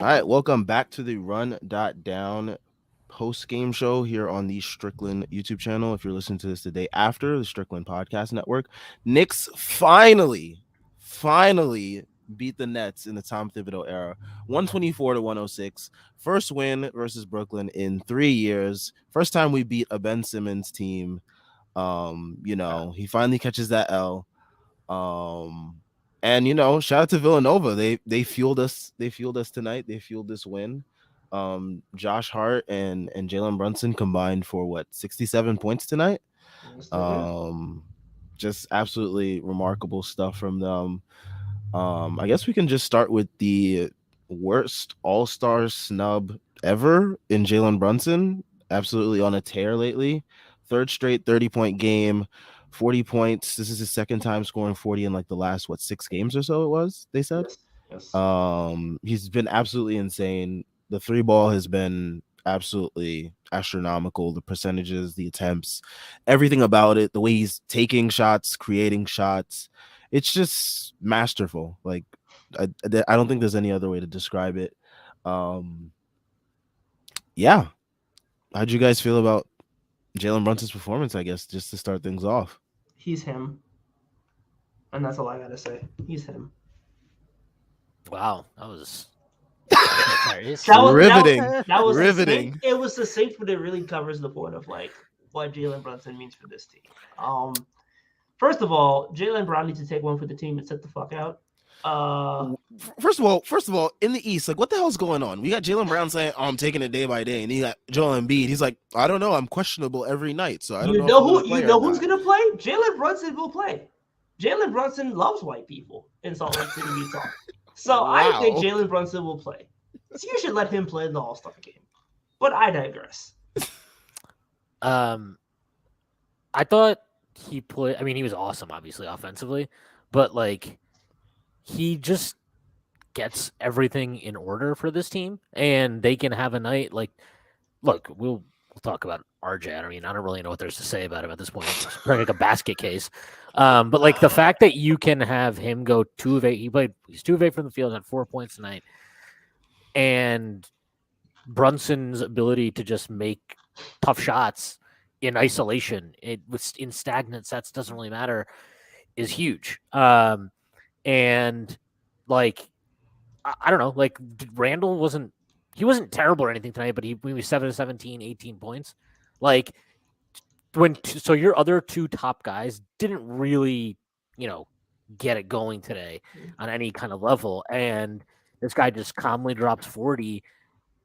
All right, welcome back to the Run.down post-game show here on the Strickland YouTube channel. If you're listening to this the day after the Strickland Podcast Network, Knicks finally beat the Nets in the Tom Thibodeau era, 124 to 106. First win versus Brooklyn in 3 years. First time we beat a Ben Simmons team. He finally catches that L. And shout out to Villanova. They fueled us. They fueled us tonight. They fueled this win. Josh Hart and Jalen Brunson combined for 67 points tonight. Just absolutely remarkable stuff from them. I guess we can just start with the worst All-Star snub ever in Jalen Brunson. Absolutely on a tear lately. Third straight 30-point game. 40 points. This is his second time scoring 40 in like the last 6 games or so it was, they said. Yes. He's been absolutely insane. The three ball has been absolutely astronomical. The percentages, the attempts, everything about it, the way he's taking shots, creating shots, it's just masterful. Like I don't think there's any other way to describe it. Yeah. How'd you guys feel about Jalen Brunson's performance, I guess, just to start things off? He's him. And that's all I gotta say. He's him. Wow, that was riveting. That was riveting. Succinct. It was succinct, but it really covers the point of like what Jalen Brunson means for this team. First of all, Jalen Brown needs to take one for the team and sit the fuck out. First of all, in the East, like what the hell's going on? We got Jalen Brown saying, "Oh, I'm taking it day by day," and he got Joel Embiid. He's like, "I don't know, I'm questionable every night, so I don't know." Who's gonna play? Jalen Brunson will play. Jalen Brunson loves white people in Salt Lake City, Utah. So wow. I think Jalen Brunson will play. So you should let him play in the All-Star game. But I digress. I thought he played. I mean, he was awesome, obviously offensively, but like. He just gets everything in order for this team, and they can have a night like. Look, we'll talk about RJ. I mean, I don't really know what there's to say about him at this point. It's like a basket case, but like the fact that you can have him go 2 of 8. He's 2 of 8 from the field, had 4 points tonight, and Brunson's ability to just make tough shots in isolation, in stagnant sets doesn't really matter, is huge. And like, I don't know, like Randall wasn't terrible or anything tonight, but he was 7 of 17, 18 points. Like so your other 2 top guys didn't really, get it going today on any kind of level. And this guy just calmly drops 40.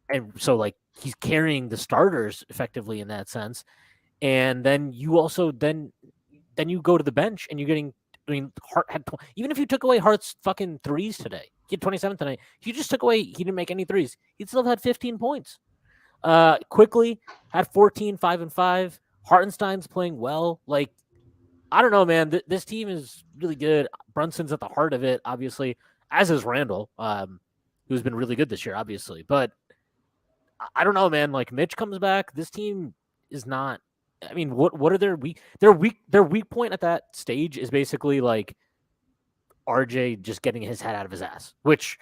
And so like he's carrying the starters effectively in that sense. And then you also, then you go to the bench and you're getting, I mean, Hart had even if you took away Hart's fucking threes today, he had 27 tonight. If you just took away, he didn't make any threes. He'd still have had 15 points. Quickly had 14, 5 and 5. Hartenstein's playing well. Like, I don't know, man. This team is really good. Brunson's at the heart of it, obviously, as is Randall, who's been really good this year, obviously. But I don't know, man. Like Mitch comes back, this team is not. I mean, what are their weak? Their weak point at that stage is basically like RJ just getting his head out of his ass. Which,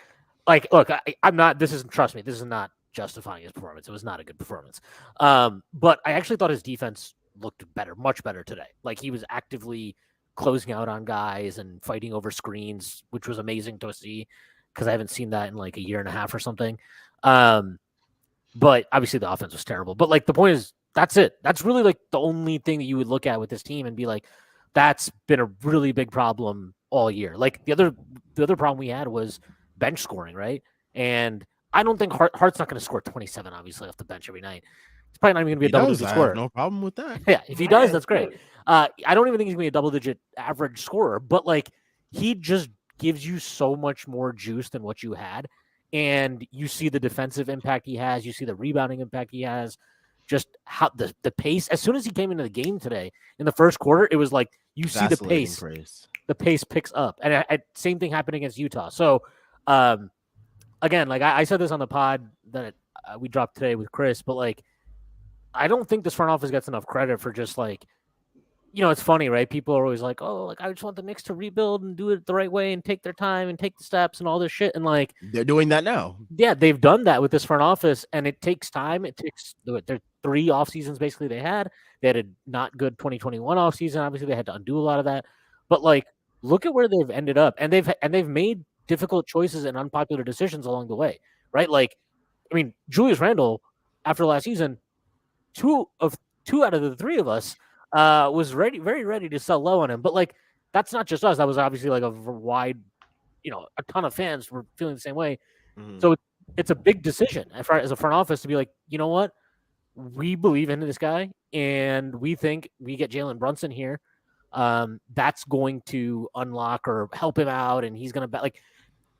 like, look, I'm not. Trust me, this is not justifying his performance. It was not a good performance. But I actually thought his defense looked better, much better today. Like he was actively closing out on guys and fighting over screens, which was amazing to see because I haven't seen that in like a year and a half or something. But obviously the offense was terrible. But like the point is. That's it. That's really like the only thing that you would look at with this team and be like, that's been a really big problem all year. Like the other problem we had was bench scoring, right? And I don't think Hart's not going to score 27, obviously, off the bench every night. He's probably not even going to be a double-digit scorer. I have no problem with that. Yeah, if he does, that's great. I don't even think he's going to be a double-digit average scorer, but like he just gives you so much more juice than what you had, and you see the defensive impact he has. You see the rebounding impact he has. Just how the pace, as soon as he came into the game today in the first quarter, it was like you see the pace. The pace picks up. And same thing happened against Utah. So, again, like I said this on the pod that we dropped today with Chris, but like I don't think this front office gets enough credit for just like, it's funny, right? People are always like, "Oh, like I just want the Knicks to rebuild and do it the right way and take their time and take the steps and all this shit." And like, they're doing that now. yeah, they've done that with this front office, and it takes time. It takes their 3 off seasons basically they had. They had a not good 2021 off season. Obviously, they had to undo a lot of that. But like, look at where they've ended up, and they've made difficult choices and unpopular decisions along the way, right? Like, I mean, Julius Randle after last season, two out of the 3 of us was very ready to sell low on him. But like, that's not just us. That was obviously like a wide, a ton of fans were feeling the same way. Mhm. So it's a big decision as a front office to be like, you know what? We believe into this guy, and we think we get Jalen Brunson here. That's going to unlock or help him out, and he's going to bet. Like,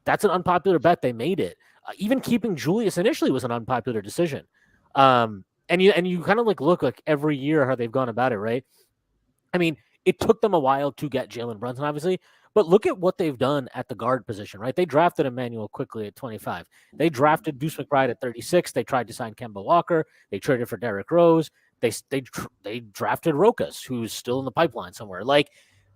that's an unpopular bet. They made it. Even keeping Julius initially was an unpopular decision. And you kind of like look like every year how they've gone about it, right? I mean, it took them a while to get Jalen Brunson, obviously, but look at what they've done at the guard position, right? They drafted Emmanuel quickly at 25. They drafted Deuce McBride at 36. They tried to sign Kemba Walker. They traded for Derrick Rose. They drafted Rokas, who's still in the pipeline somewhere. Like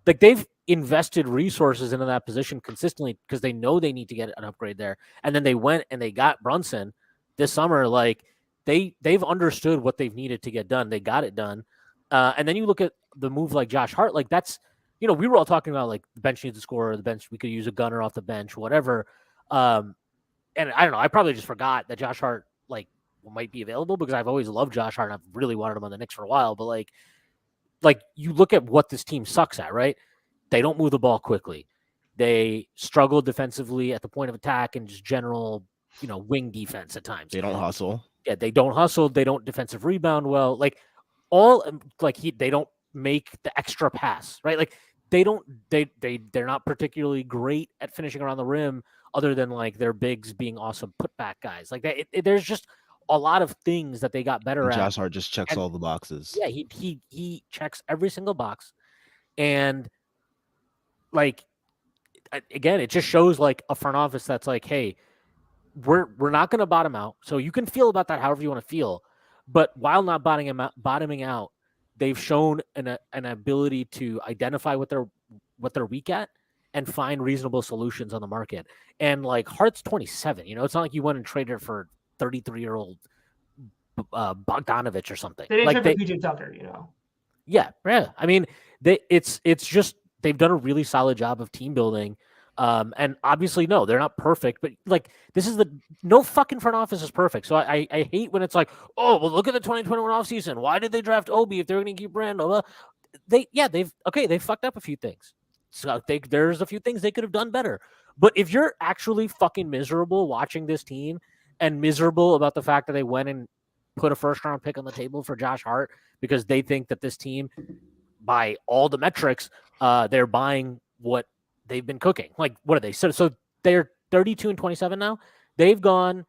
they've invested resources into that position consistently because they know they need to get an upgrade there. And then they went and they got Brunson this summer. Like they've understood what they've needed to get done. They got it done. And then you look at the move like Josh Hart, like that's, we were all talking about like the bench needs a scorer, the bench, we could use a gunner off the bench, whatever. And I don't know, I probably just forgot that Josh Hart like might be available because I've always loved Josh Hart and I've really wanted him on the Knicks for a while. But like you look at what this team sucks at, right? They don't move the ball quickly. They struggle defensively at the point of attack and just general, wing defense at times. They don't hustle. Yeah, they don't hustle. They don't defensive rebound well. Like they don't make the extra pass, right? Like they're not particularly great at finishing around the rim other than like their bigs being awesome putback guys. Like there's just a lot of things that they got better And at. Josh Hart just checks all the boxes. Yeah, he checks every single box. And like again, it just shows like a front office that's like, hey, we're not going to bottom out. So you can feel about that however you want to feel. But while not bottoming out, they've shown an ability to identify what they're weak at and find reasonable solutions on the market. And like Hart's 27, it's not like you went and traded for 33-year-old Bogdanovich or something. They didn't like trade for PJ Tucker, Yeah. I mean, it's just they've done a really solid job of team building. And obviously, no, they're not perfect, but like no fucking front office is perfect. So I hate when it's like, oh, well, look at the 2021 offseason. Why did they draft Obi if they're going to keep Randall? They fucked up a few things. So there's a few things they could have done better. But if you're actually fucking miserable watching this team and miserable about the fact that they went and put a first round pick on the table for Josh Hart because they think that this team, by all the metrics, they're buying what they've been cooking. Like, what are they? So they're 32-27 now. They've gone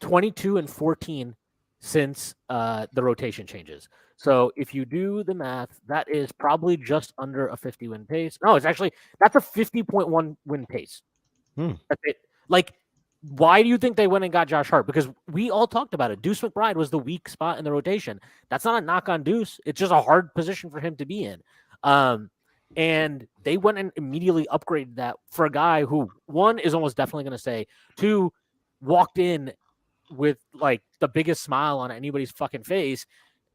22-14 since the rotation changes. So if you do the math, that is probably just under a 50 win pace. No, that's a 50.1 win pace. That's it. Like, why do you think they went and got Josh Hart? Because we all talked about it. Deuce McBride was the weak spot in the rotation. That's not a knock on Deuce. It's just a hard position for him to be in. And they went and immediately upgraded that for a guy who, one, is almost definitely going to stay, two, walked in with like the biggest smile on anybody's fucking face,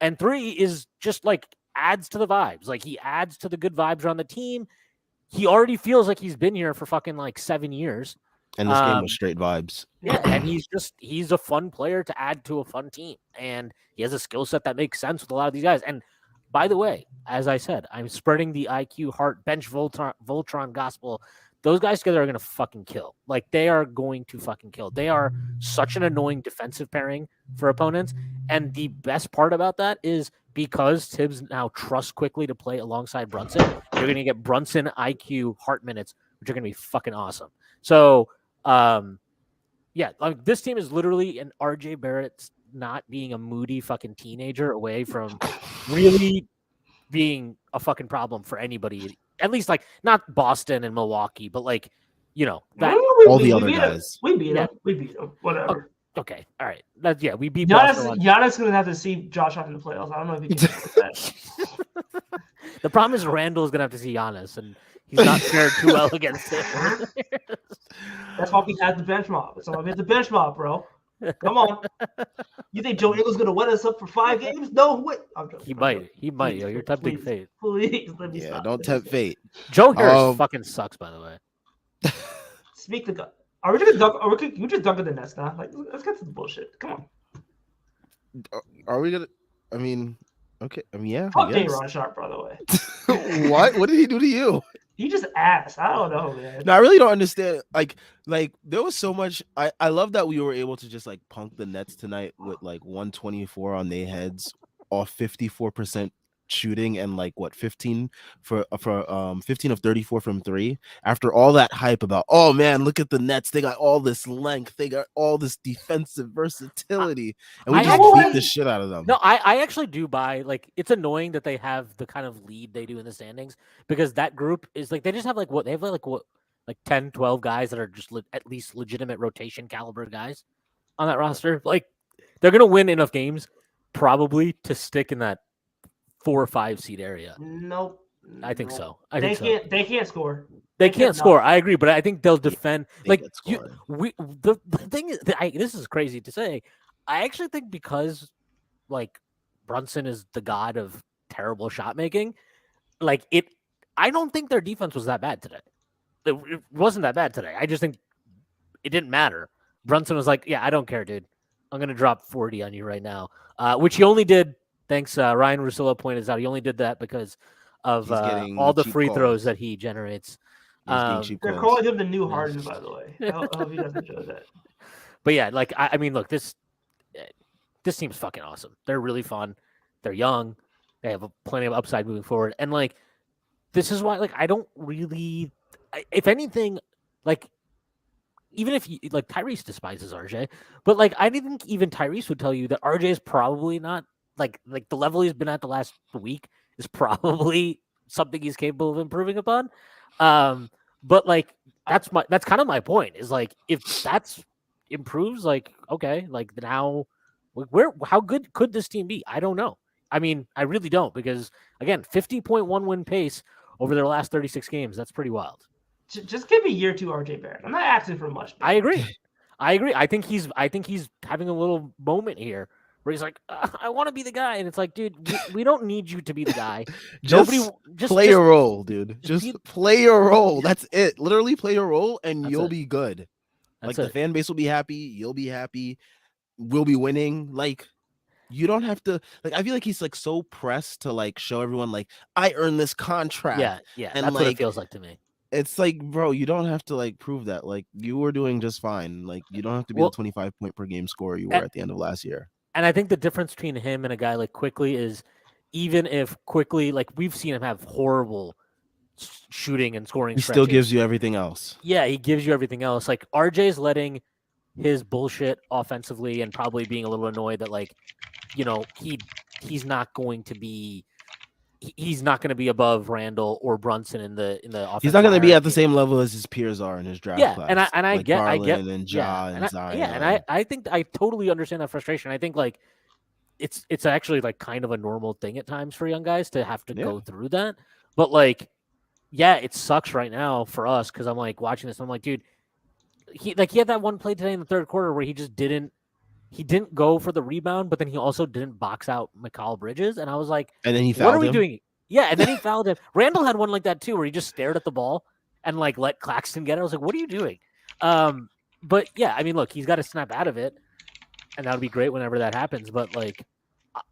and three, is just like adds to the vibes. Like, he adds to the good vibes around the team. He already feels like he's been here for fucking like 7 years. And this game was straight vibes. Yeah, and he's a fun player to add to a fun team. And he has a skill set that makes sense with a lot of these guys. And by the way, as I said, I'm spreading the IQ Hart bench Voltron gospel. Those guys together are going to fucking kill. Like, they are going to fucking kill. They are such an annoying defensive pairing for opponents. And the best part about that is because Tibbs now trusts quickly to play alongside Brunson, you're going to get Brunson IQ Hart minutes, which are going to be fucking awesome. So, yeah, like, this team is literally an RJ Barrett's not being a moody fucking teenager away from really being a fucking problem for anybody. At least, like, not Boston and Milwaukee, but like, that all the other guys. We beat them. Whatever. Okay, all right. We beat Giannis, Boston. Giannis gonna have to see Josh Hart in the playoffs. I don't know if he can deal with that. The problem is Randall is gonna have to see Giannis, and he's not fared too well against him. That's why we had the bench mob. That's why we had the bench mob, bro. Come on. You think Joe Ingles gonna wet us up for 5 games? No, wait. I'm joking. He might. Please, You're tempting fate. Please let me Yeah, stop. don't tempt fate. Joe Harris fucking sucks, by the way. Speak the gun. Are we just dunk? You just dunk in the nest now? Like, let's get to the bullshit. Come on. Are we gonna? I mean, okay. I mean, yeah. Fuck Ron Sharp, by the way. What? What did he do to you? He just asked. I don't know, man. No, I really don't understand. Like there was so much. I love that we were able to just like punk the Nets tonight with like 124 on their heads, off 54% shooting and like what 15 for 15 of 34 from three. After all that hype about, oh man, look at the Nets, they got all this length, they got all this defensive versatility, and we just beat the shit out of them. No, I actually do buy, like, it's annoying that they have the kind of lead they do in the standings, because that group is like, they just have like 10, 12 guys that are just at least legitimate rotation caliber guys on that roster. Like, they're gonna win enough games probably to stick in that 4 or 5 seed area. Nope. I think so. They can't score. They can't score. I agree, but I think they'll defend. The thing is, this is crazy to say. I actually think because like Brunson is the god of terrible shot making, like I don't think their defense was that bad today. It wasn't that bad today. I just think it didn't matter. Brunson was like, yeah, I don't care, dude. I'm gonna drop 40 on you right now, which he only did. Thanks, Ryan Russillo pointed out. He only did that because of all the free throws that he generates. They're calling him the new Harden, by the way. I hope he doesn't show that. But yeah, like I mean, look, this team's fucking awesome. They're really fun. They're young. They have plenty of upside moving forward. And like, this is why, like, I don't really, if anything, like, even if like Tyrese despises RJ, but like I think even Tyrese would tell you that RJ is probably not like the level he's been at the last week is probably something he's capable of improving upon. But like that's kind of my point, is like, if that's improves, like, okay, like now how good could this team be? I don't know. I mean, I really don't, because again, 50.1 win pace over their last 36 games. That's pretty wild. Just give me year 2 RJ Barrett. I'm not asking for much. Man. I agree. I think he's having a little moment here where he's like, I want to be the guy, and it's like, dude, we don't need you to be the guy. just play a role, dude. Just play a role. That's it. Literally play a role, and you'll be good. Like, the fan base will be happy. You'll be happy. We'll be winning. Like, you don't have to. Like, I feel like he's like so pressed to like show everyone like, I earned this contract. Yeah. And that's like, what it feels like to me. It's like, bro, you don't have to like prove that. Like, you were doing just fine. Like, you don't have to be the 25 point per game scorer you were at the end of last year. And I think the difference between him and a guy like Quickly is, even if Quickly, like, we've seen him have horrible shooting and scoring, he still gives you everything else. Yeah, he gives you everything else. Like, RJ's letting his bullshit offensively and probably being a little annoyed that, like, you know, he's not going to be above Randall or Brunson in the offense. He's not going to be at the same level as his peers are in his draft class. And I like get Garland and Ja and Zion. Yeah, and I think I totally understand that frustration. I think like it's actually like kind of a normal thing at times for young guys to have to go through that. But like, yeah, it sucks right now for us, because I'm like watching this. I'm like, dude, he had that one play today in the third quarter where he just didn't go for the rebound, but then he also didn't box out Mikal Bridges. And I was like, and then he fouled him. What are we doing? Yeah, and then he fouled him. Randall had one like that too, where he just stared at the ball and like let Claxton get it. I was like, what are you doing? But yeah, I mean, look, he's got to snap out of it, and that would be great whenever that happens. But like,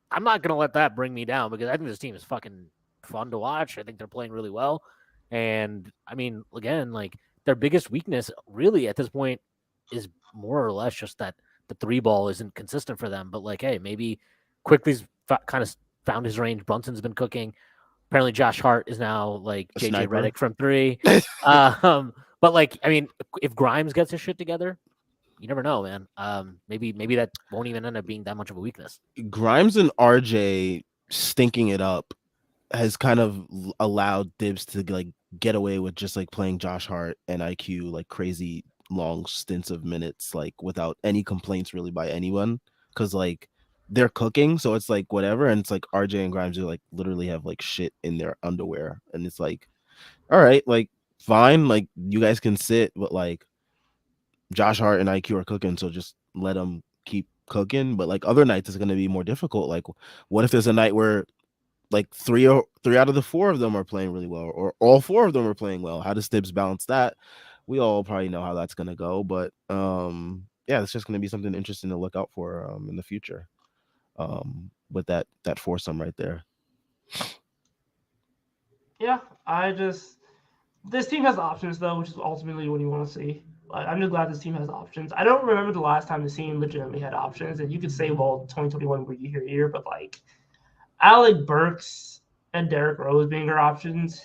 I'm not going to let that bring me down, because I think this team is fucking fun to watch. I think they're playing really well. And I mean, again, like, their biggest weakness really at this point is more or less just that the 3 ball isn't consistent for them. But like, hey, maybe Quickly's kind of found his range. Brunson's been cooking. Apparently Josh Hart is now like JJ Redick from 3. But like, I mean, if Grimes gets his shit together, you never know, man. Maybe that won't even end up being that much of a weakness. Grimes and RJ stinking it up has kind of allowed Dibs to like get away with just like playing Josh Hart and IQ like crazy long stints of minutes, like without any complaints really by anyone, because like they're cooking, so it's like whatever, and it's like RJ and Grimes are like literally have like shit in their underwear, and it's like, all right, like fine, like you guys can sit, but like Josh Hart and IQ are cooking, so just let them keep cooking. But like other nights, it's gonna be more difficult. Like, what if there's a night where like three out of the four of them are playing really well, or all four of them are playing well? How does Tibbs balance that? We all probably know how that's gonna go, but yeah, it's just gonna be something interesting to look out for in the future. With that foursome right there. Yeah, this team has options though, which is ultimately what you want to see. I'm just glad this team has options. I don't remember the last time the team legitimately had options, and you could say, well, 2021 were year, but like Alec Burks and Derrick Rose being their options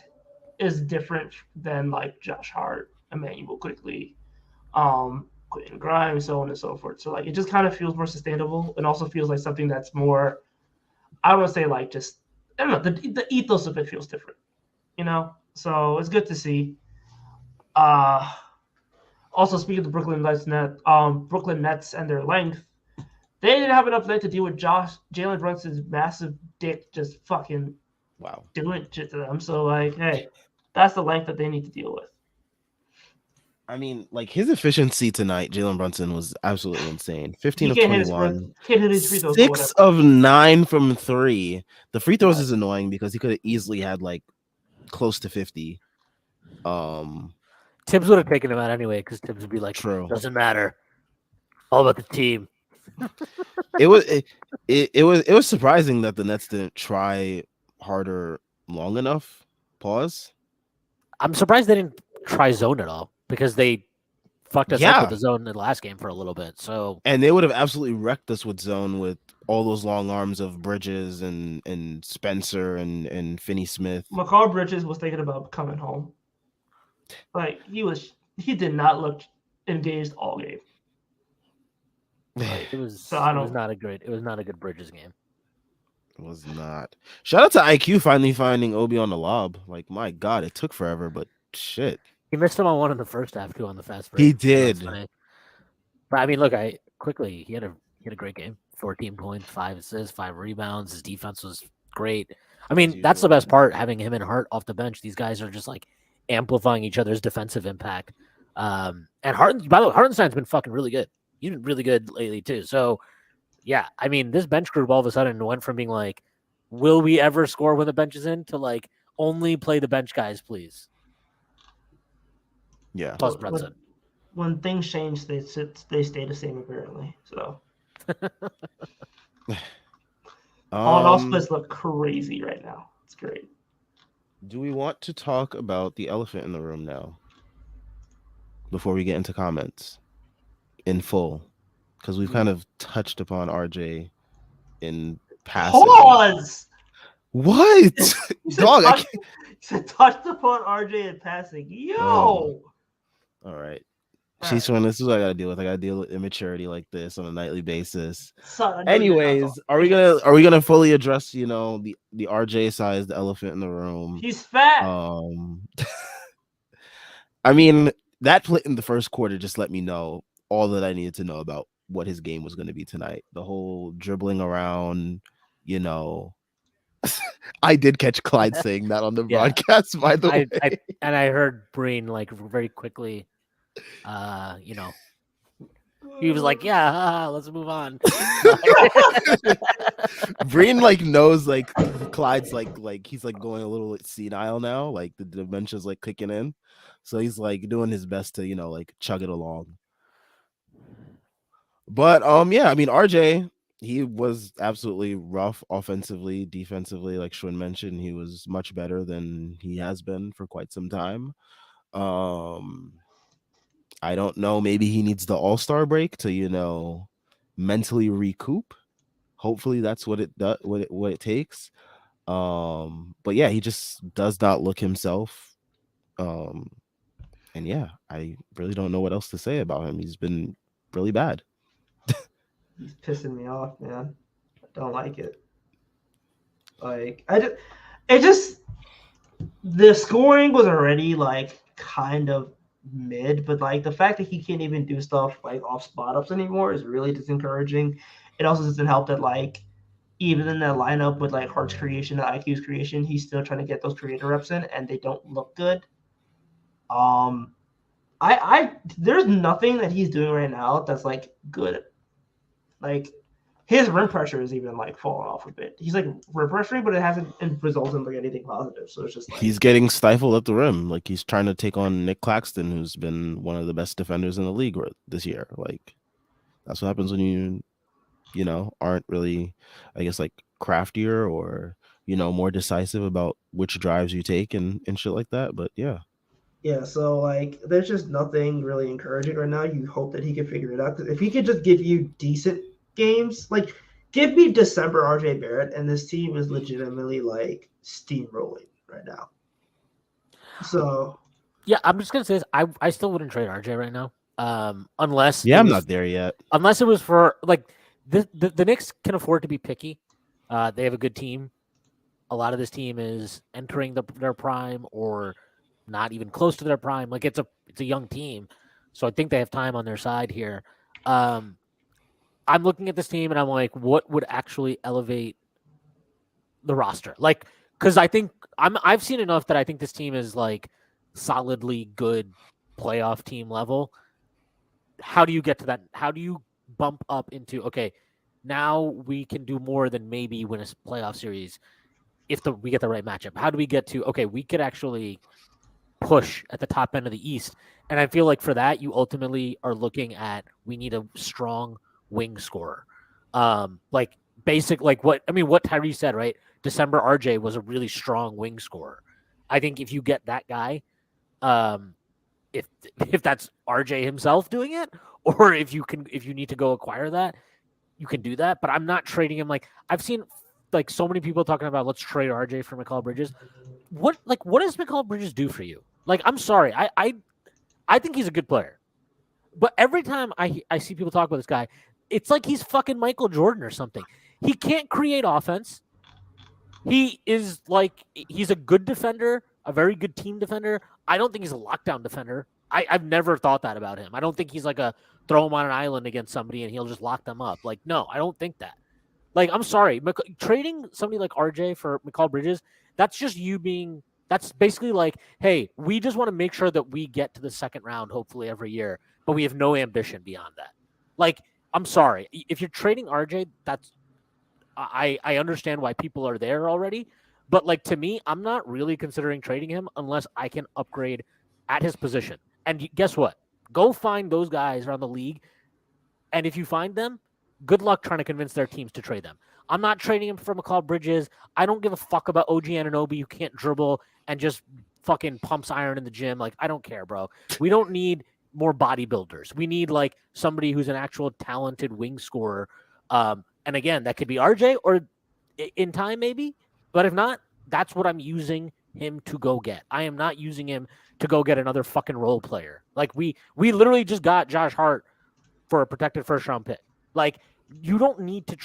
is different than like Josh Hart, Emmanuel Quickly, Quentin Grimes, so on and so forth. So like it just kind of feels more sustainable, and also feels like something that's more, I would say, like just I don't know, the ethos of it feels different, you know. So it's good to see. Also, speaking of the Brooklyn Nets and their length, they didn't have enough length to deal with Jalen Brunson's massive dick just fucking doing shit to them. So like, hey, that's the length that they need to deal with. I mean, like his efficiency tonight, Jalen Brunson was absolutely insane. 15 of 21, can't hit his free throws, 6 of 9 from 3. The free throws is annoying because he could have easily had like close to 50. Tibbs would have taken him out anyway because Tibbs would be like, true. Doesn't matter. All about the team. It was surprising that the Nets didn't try harder long enough. Pause. I'm surprised they didn't try zone at all because they fucked us up with the zone in the last game for a little bit. So and they would have absolutely wrecked us with zone with all those long arms of Bridges and Spencer and Finney Smith. Mikal Bridges was thinking about coming home. Like he did not look engaged all game. It was not a good Bridges game. It was not. Shout out to IQ finally finding Obi on the lob. Like my God, it took forever, but shit. He missed him on one in the first half too on the fast break. He did. But I mean, look, he had a great game. 14 points, 5 assists, 5 rebounds. His defense was great. I mean, that's the best part, having him and Hart off the bench. These guys are just like amplifying each other's defensive impact. And by the way, Hartenstein's been fucking really good. He's been really good lately too. So yeah, I mean, this bench group all of a sudden went from being like, will we ever score when the bench is in, to like, only play the bench guys, please. Yeah. Plus Brunson. When things change, they stay the same apparently. So all splits look crazy right now. It's great. Do we want to talk about the elephant in the room now? Before we get into comments in full, because we've kind of touched upon RJ in passing. Pause. What? Dog, you said touched upon RJ in passing. Yo. All right. She's showing this is what I gotta deal with. I gotta deal with immaturity like this on a nightly basis. Anyways, are we gonna fully address, the RJ size, the elephant in the room? He's fat. I mean, that play in the first quarter just let me know all that I needed to know about what his game was going to be tonight. The whole dribbling around, I did catch Clyde saying that on the broadcast, by the way. I heard Breen like very quickly, he was like, yeah, let's move on. Breen like knows like Clyde's like he's like going a little senile now, like the dementia's like kicking in. So he's like doing his best to, like chug it along. But yeah, I mean RJ, he was absolutely rough offensively, defensively. Like Shwin mentioned, he was much better than he has been for quite some time. I don't know. Maybe he needs the All-Star break to, mentally recoup. Hopefully that's what it does, what it takes. But yeah, he just does not look himself. And yeah, I really don't know what else to say about him. He's been really bad. He's pissing me off, man. I don't like it. Like the scoring was already like kind of mid, but like the fact that he can't even do stuff like off spot ups anymore is really discouraging. It also doesn't help that like even in that lineup with like Hart's creation and IQ's creation, he's still trying to get those creator reps in, and they don't look good. Um, I there's nothing that he's doing right now that's like good. Like his rim pressure is even like falling off a bit. He's like rim pressuring, but it hasn't resulted in like anything positive. So it's just like He's getting stifled at the rim. Like he's trying to take on Nick Claxton, who's been one of the best defenders in the league this year. Like that's what happens when aren't really, I guess, like craftier or more decisive about which drives you take and shit like that. But yeah. Yeah, so like there's just nothing really encouraging right now. You hope that he can figure it out. Because if he could just give you decent games, like give me December RJ Barrett, and this team is legitimately like steamrolling right now. So yeah, I'm just gonna say this. I still wouldn't trade RJ right now. Unless I'm not there yet. Unless it was for like the Knicks can afford to be picky. They have a good team. A lot of this team is entering their prime or not even close to their prime. Like it's a young team, so I think they have time on their side here. I'm looking at this team and I'm like, what would actually elevate the roster? Like, because I think I've seen enough that I think this team is like solidly good playoff team level. How do you get to that? How do you bump up into okay? Now we can do more than maybe win a playoff series if we get the right matchup. How do we get to okay? We could actually push at the top end of the East. And I feel like for that, you ultimately are looking at we need a strong wing scorer. Like basic, like what Tyree said, right? December RJ was a really strong wing scorer. I think if you get that guy, if that's RJ himself doing it, or if you need to go acquire that, you can do that. But I'm not trading him. Like I've seen like so many people talking about let's trade RJ for Mikal Bridges. What does Mikal Bridges do for you? Like, I'm sorry, I think he's a good player, but every time I see people talk about this guy, it's like he's fucking Michael Jordan or something. He can't create offense. He is like he's a good defender, a very good team defender. I don't think he's a lockdown defender. I've never thought that about him. I don't think he's like a throw him on an island against somebody and he'll just lock them up. Like, no, I don't think that. Like, I'm sorry, trading somebody like RJ for Mikal Bridges, that's just you being. That's basically like, hey, we just want to make sure that we get to the second round, hopefully every year, but we have no ambition beyond that. Like, I'm sorry, if you're trading RJ, that's I understand why people are there already, but like to me, I'm not really considering trading him unless I can upgrade at his position. And guess what? Go find those guys around the league, and if you find them, good luck trying to convince their teams to trade them. I'm not trading him for Mikal Bridges. I don't give a fuck about OG Anunoby who can't dribble and just fucking pumps iron in the gym. Like, I don't care, bro. We don't need more bodybuilders. We need like somebody who's an actual talented wing scorer. And again, that could be RJ or in time maybe. But if not, that's what I'm using him to go get. I am not using him to go get another fucking role player. Like we literally just got Josh Hart for a protected first round pick. Like you don't need to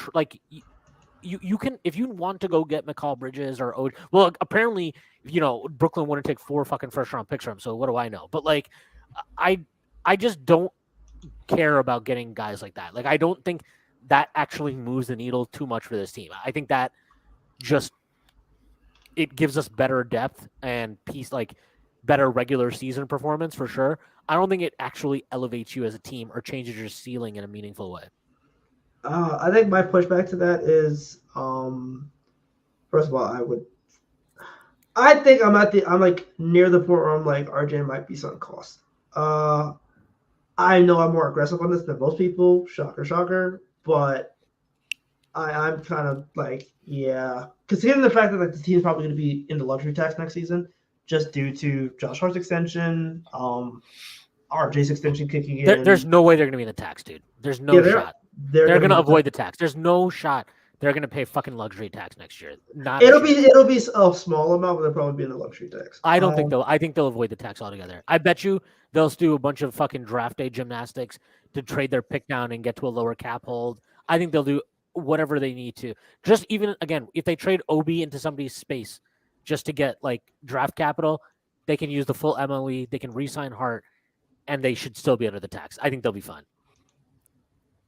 you can if you want to go get Mikal Bridges or well apparently Brooklyn wouldn't take 4 fucking first round picks from him, so what do I know? But like I just don't care about getting guys like that. Like I don't think that actually moves the needle too much for this team. I think that just it gives us better depth and like better regular season performance for sure. I don't think it actually elevates you as a team or changes your ceiling in a meaningful way. I think my pushback to that is, first of all, I think I'm like near the point where I'm like RJ might be sunk cost. I know I'm more aggressive on this than most people. Shocker, shocker. But I'm kind of like, yeah, considering the fact that like the team's probably going to be in the luxury tax next season, just due to Josh Hart's extension, RJ's extension kicking in. There's no way they're going to be in the tax, dude. There's no shot. They're going to avoid the tax. There's no shot they're going to pay fucking luxury tax next year. It'll be a small amount, but they'll probably be in the luxury tax. I don't think they'll. I think they'll avoid the tax altogether. I bet you they'll do a bunch of fucking draft day gymnastics to trade their pick down and get to a lower cap hold. I think they'll do whatever they need to. Just even again, if they trade Obi into somebody's space just to get like draft capital, they can use the full MLE. They can re-sign Hart. and they should still be under the tax. I think they'll be fine.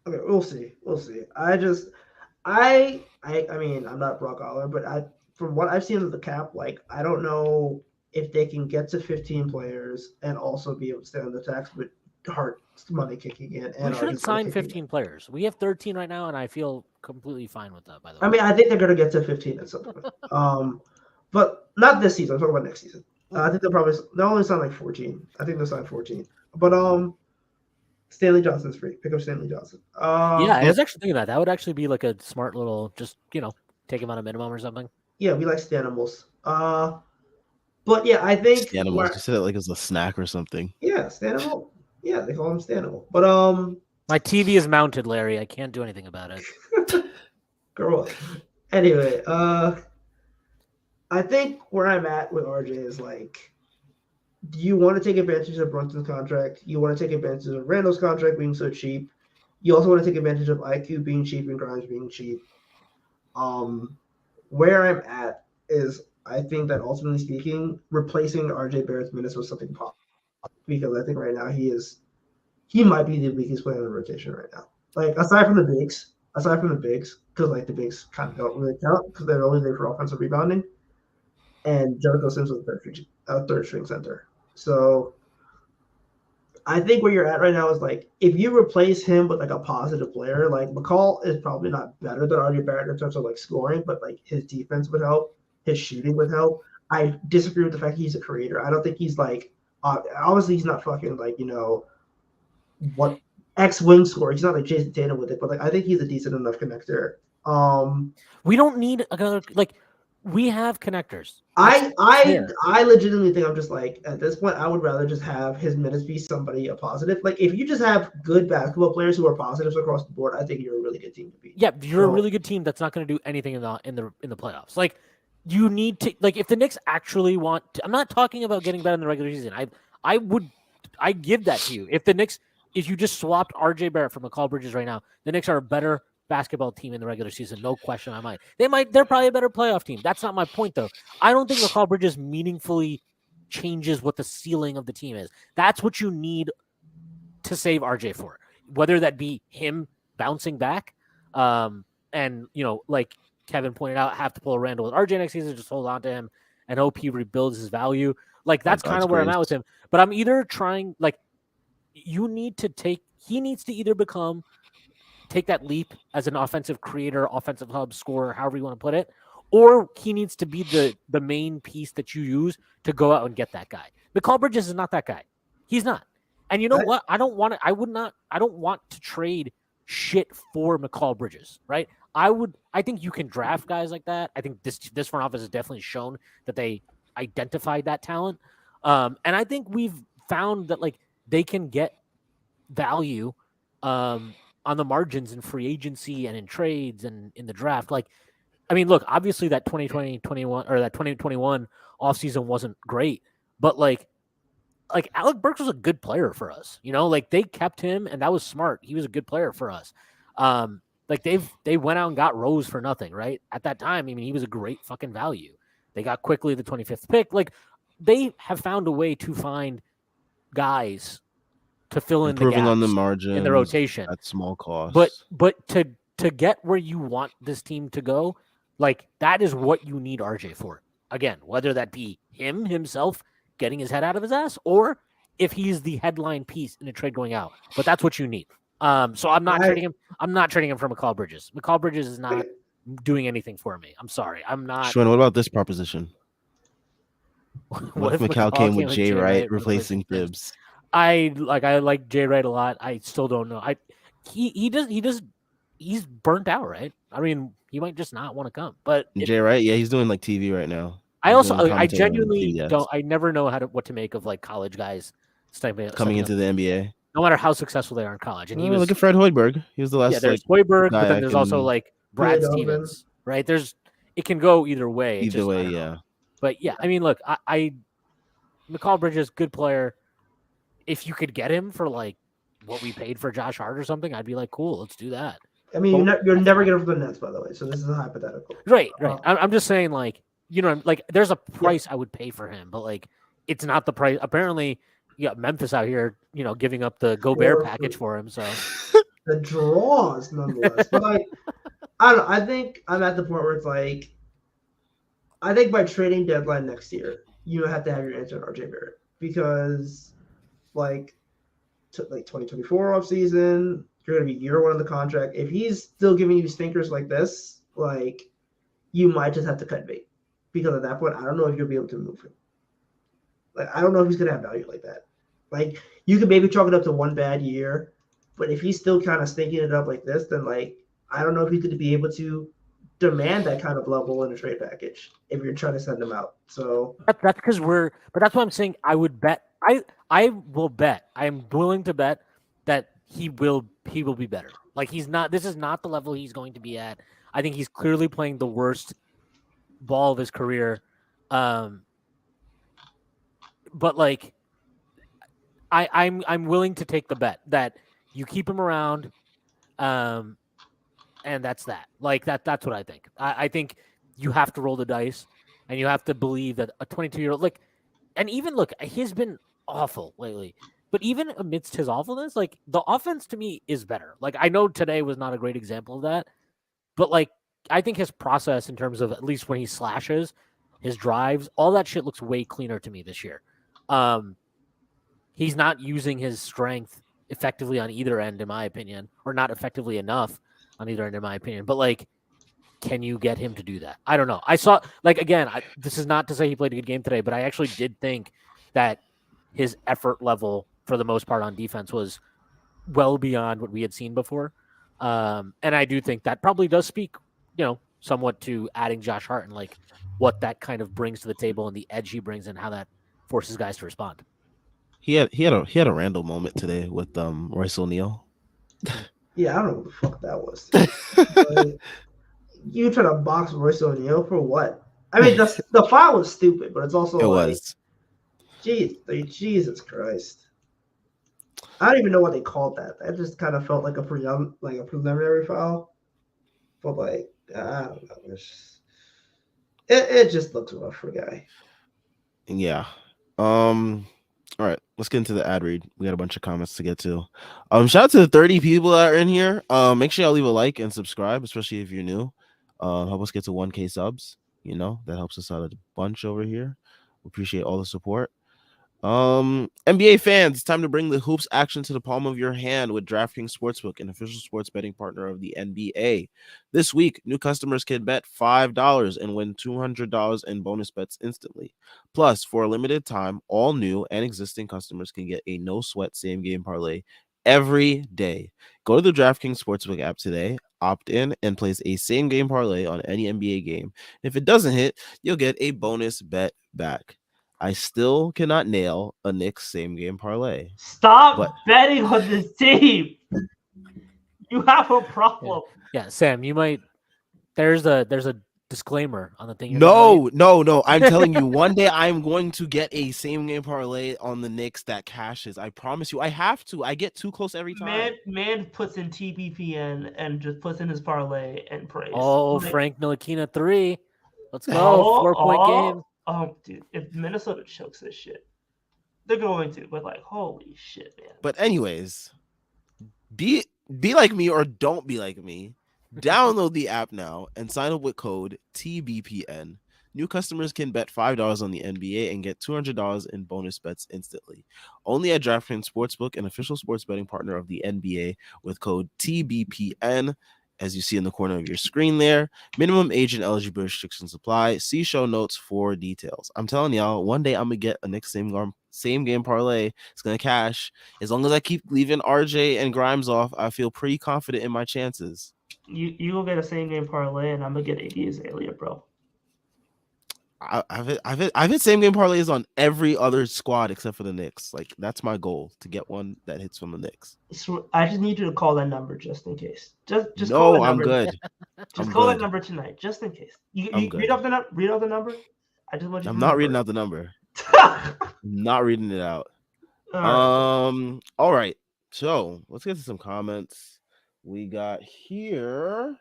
Okay, we'll see. I mean, I'm not Brock Aller, but from what I've seen of the cap, like I don't know if they can get to 15 players and also be able to stay on the tax with Hart money kicking in and We shouldn't Arjun's money sign kicking 15 players. We have 13 right now, and I feel completely fine with that. By the way, I mean, I think they're going to get to 15 at some point. But not this season. I'm talking about next season. I think they'll only sign like 14. I think they'll sign 14. But Stanley Johnson's free. Pick up Stanley Johnson. Yeah, I was actually thinking that would actually be like a smart little, just take him on a minimum or something. Yeah, we like Stanimals. But yeah, I think Stanimals. You said it like it was a snack or something. Yeah, Stanimal. Yeah, they call him Stanimal. But my TV is mounted, Larry. I can't do anything about it. Girl. Anyway, I think where I'm at with RJ is like, do you want to take advantage of Brunson's contract? You want to take advantage of Randall's contract being so cheap. You also want to take advantage of IQ being cheap and Grimes being cheap. Where I'm at is I think that ultimately speaking, replacing RJ Barrett's minutes was something possible because I think right now he might be the weakest player in the rotation right now. Like aside from the bigs, because like the bigs kind of don't really count because they're only there for offensive rebounding. And Jericho Sims was third string center. So I think where you're at right now is like if you replace him with like a positive player, like McCall is probably not better than RJ Barrett in terms of like scoring, but like his defense would help, his shooting would help. I disagree with the fact he's a creator. I don't think he's like obviously he's not fucking like what X wing score. He's not like Jason Tatum with it, but like I think he's a decent enough connector. We don't need another like. We have connectors. I legitimately think I'm just like at this point I would rather just have his minutes be somebody a positive. Like if you just have good basketball players who are positives across the board, I think you're a really good team to beat. Yeah, you're a really good team that's not going to do anything in the playoffs. Like you need to like if the Knicks actually want to, I'm not talking about getting better in the regular season. I give that to you. If you just swapped RJ Barrett for McCall Bridges right now, the Knicks are a better basketball team in the regular season, no question. They're probably a better playoff team. That's not my point though. I don't think McCall Bridges meaningfully changes what the ceiling of the team is. That's what you need to save RJ for, whether that be him bouncing back, and like Kevin pointed out, have to pull a Randall with RJ next season, just hold on to him, and hope he rebuilds his value. Like that's kind of where I'm at with him. But I'm either trying like he needs to either take that leap as an offensive creator, offensive hub, scorer, however you want to put it, or he needs to be the main piece that you use to go out and get that guy. McCall Bridges is not that guy. He's not. And you know what? I don't want to trade shit for McCall Bridges, right? I think you can draft guys like that. I think this front office has definitely shown that they identified that talent. And I think we've found that like they can get value on the margins in free agency and in trades and in the draft. Like, I mean, look, obviously that 2020-21 or that 2021 offseason wasn't great, but like Alec Burks was a good player for us, like they kept him and that was smart. He was a good player for us. Like they went out and got Rose for nothing, right? At that time, I mean, he was a great fucking value. They got quickly the 25th pick. Like they have found a way to find guys to fill in the gaps on the margin in the rotation at small cost. But to get where you want this team to go, like that is what you need RJ for. Again, whether that be himself getting his head out of his ass, or if he's the headline piece in a trade going out. But that's what you need. So I'm not trading him. I'm not trading him for McCall Bridges. McCall Bridges is not doing anything for me. I'm sorry. I'm not. Sean, what about this proposition? What if McCall came with Jay Wright replacing Thibs? I like Jay Wright a lot. I still don't know. He's burnt out, right? I mean, he might just not want to come. But Jay Wright, yeah, he's doing like TV right now. I genuinely don't. I never know what to make of like college guys coming into the NBA. No matter how successful they are in college. And look at Fred Hoiberg. He was the last. Yeah, there's Hoiberg, but then there's also like Brad Stevens, right? It can go either way. Yeah. But yeah, I mean, look, I McCall Bridges, good player. If you could get him for like what we paid for Josh Hart or something, I'd be like, cool, let's do that. I mean, you're never getting from the Nets, by the way. So this is a hypothetical. Right. I'm just saying, like, like there's a price I would pay for him, but like, it's not the price. Apparently, you got Memphis out here, giving up the Gobert Or package for him. So the draws, nonetheless. But I don't know. I think I'm at the point where it's like, I think by trading deadline next year, you have to have your answer on RJ Barrett because, like, like 2024 off season, you're gonna be year one of the contract. If he's still giving you stinkers like this, like, you might just have to cut bait because at that point, I don't know if you'll be able to move him. Like, I don't know if he's gonna have value like that. Like, you could maybe chalk it up to one bad year, but if he's still kind of stinking it up like this, then like I don't know if he's going to be able to demand that kind of level in a trade package if you're trying to send him out. So that's because but that's what I'm saying. I would bet. I will bet. I'm willing to bet that he will be better. Like he's not. This is not the level he's going to be at. I think he's clearly playing the worst ball of his career. But like I'm willing to take the bet that you keep him around, and that's that. Like that's what I think. I think you have to roll the dice, and you have to believe that a 22-year-old and even look, he's been awful lately. But even amidst his awfulness, like the offense to me is better. Like I know today was not a great example of that, but like I think his process in terms of at least when he slashes, his drives, all that shit looks way cleaner to me this year. Um, he's not using his strength effectively on either end, in my opinion, or not effectively enough on either end, in my opinion. But like, can you get him to do that? I don't know. I saw like again. This is not to say he played a good game today, but I actually did think that his effort level for the most part on defense was well beyond what we had seen before. And I do think that probably does speak, somewhat to adding Josh Hart and like what that kind of brings to the table and the edge he brings and how that forces guys to respond. He had a Randall moment today with Royce O'Neal. yeah, I don't know what the fuck that was. But you trying to box Royce O'Neal for what? I mean, the foul was stupid, but it's also It like, was. Jesus Christ. I don't even know what they called that. That just kind of felt like a preliminary foul. But like, I don't know. It just looks rough for a guy. Yeah. All right, let's get into the ad read. We got a bunch of comments to get to. Shout out to the 30 people that are in here. Make sure y'all leave a like and subscribe, especially if you're new. Help us get to 1K subs. That helps us out a bunch over here. We appreciate all the support. NBA fans, it's time to bring the hoops action to the palm of your hand with DraftKings Sportsbook, an official sports betting partner of the NBA. This week, new customers can bet $5 and win $200 in bonus bets instantly. Plus, for a limited time, all new and existing customers can get a no-sweat same-game parlay every day. Go to the DraftKings Sportsbook app today, opt in, and place a same-game parlay on any NBA game. If it doesn't hit, you'll get a bonus bet back. I still cannot nail a Knicks same game parlay. Stop betting on this team. You have a problem. Yeah, Sam, you might. There's a disclaimer on the thing. No. I'm telling you, one day I'm going to get a same game parlay on the Knicks that cashes. I promise you, I have to. I get too close every time. Man puts in TBPN and just puts in his parlay and prays. Oh, like, Frank Ntilikina 3. Let's go. 4-point game. Oh, dude, if Minnesota chokes this shit, they're going to. But like, holy shit, man. But anyways, be like me or don't be like me. Download the app now and sign up with code TBPN. New customers can bet $5 on the NBA and get $200 in bonus bets instantly. Only at DraftKings Sportsbook, an official sports betting partner of the NBA, with code TBPN. As you see in the corner of your screen there, minimum age and eligibility restrictions apply. See show notes for details. I'm telling y'all, one day I'm gonna get a Knicks same game parlay. It's gonna cash. As long as I keep leaving RJ and Grimes off, I feel pretty confident in my chances. You will get a same game parlay, and I'm gonna get AD Azalea, bro. I've hit same game parlays on every other squad except for the Knicks. Like that's my goal, to get one that hits from the Knicks. I just need you to call that number just in case. Just no, call that number. I'm good. Just call that number tonight, just in case. You read off the number. I just want you. I'm not reading out the number. I'm not reading it out. All right. So let's get to some comments. We got here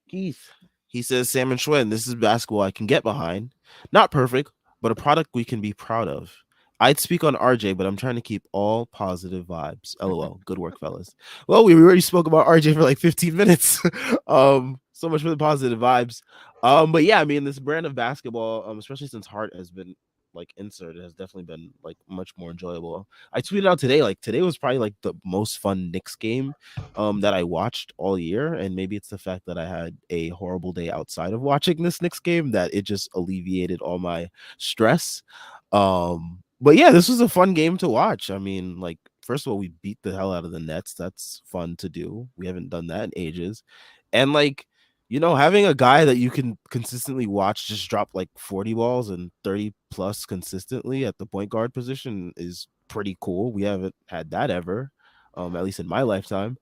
Keith. He says, Sam and Schwinn, this is basketball I can get behind. Not perfect, but a product we can be proud of. I'd speak on RJ, but I'm trying to keep all positive vibes. LOL. Good work, fellas. Well, we already spoke about RJ for like 15 minutes. So much for the positive vibes. But yeah, I mean, this brand of basketball, especially since Hart has been like inserted, has definitely been like much more enjoyable. I tweeted out today, like today was probably like the most fun Knicks game that I watched all year. And maybe it's the fact that I had a horrible day outside of watching this Knicks game that it just alleviated all my stress. But yeah, this was a fun game to watch. I mean, like, first of all, we beat the hell out of the Nets. That's fun to do. We haven't done that in ages. And like, having a guy that you can consistently watch just drop like 40 balls and 30 plus consistently at the point guard position is pretty cool. We haven't had that ever, at least in my lifetime.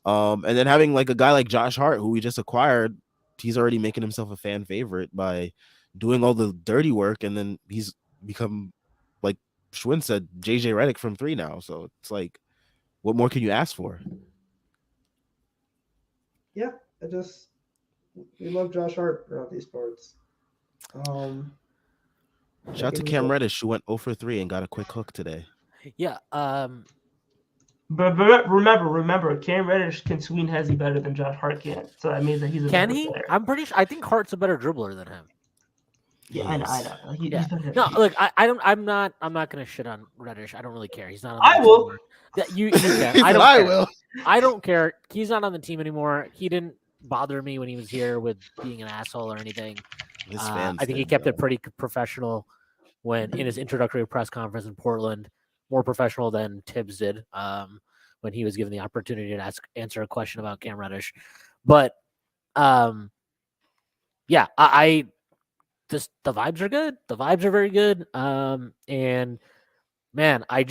And then having like a guy like Josh Hart, who we just acquired, he's already making himself a fan favorite by doing all the dirty work, and then he's become, like Schwinn said, JJ Redick from 3 now. So it's like, what more can you ask for? Yeah, we love Josh Hart around these parts. Shout out to Cam Reddish, who went 0 for 3 and got a quick hook today. Yeah. But remember, Cam Reddish can swing hezzy better than Josh Hart can. So that means that he's a can better he? player. I'm pretty sure. I think Hart's a better dribbler than him. Yeah, I know. He's no, look, I'm not gonna shit on Reddish. I don't really care. He's not on the I team will. anymore. You can. I don't care. will. I don't care. He's not on the team anymore. He didn't bother me when he was here with being an asshole or anything. His fans I think he kept it pretty professional when in his introductory press conference in Portland, more professional than Tibbs did when he was given the opportunity to answer a question about Cam Reddish. But yeah, the vibes are good. The vibes are very good. And man, I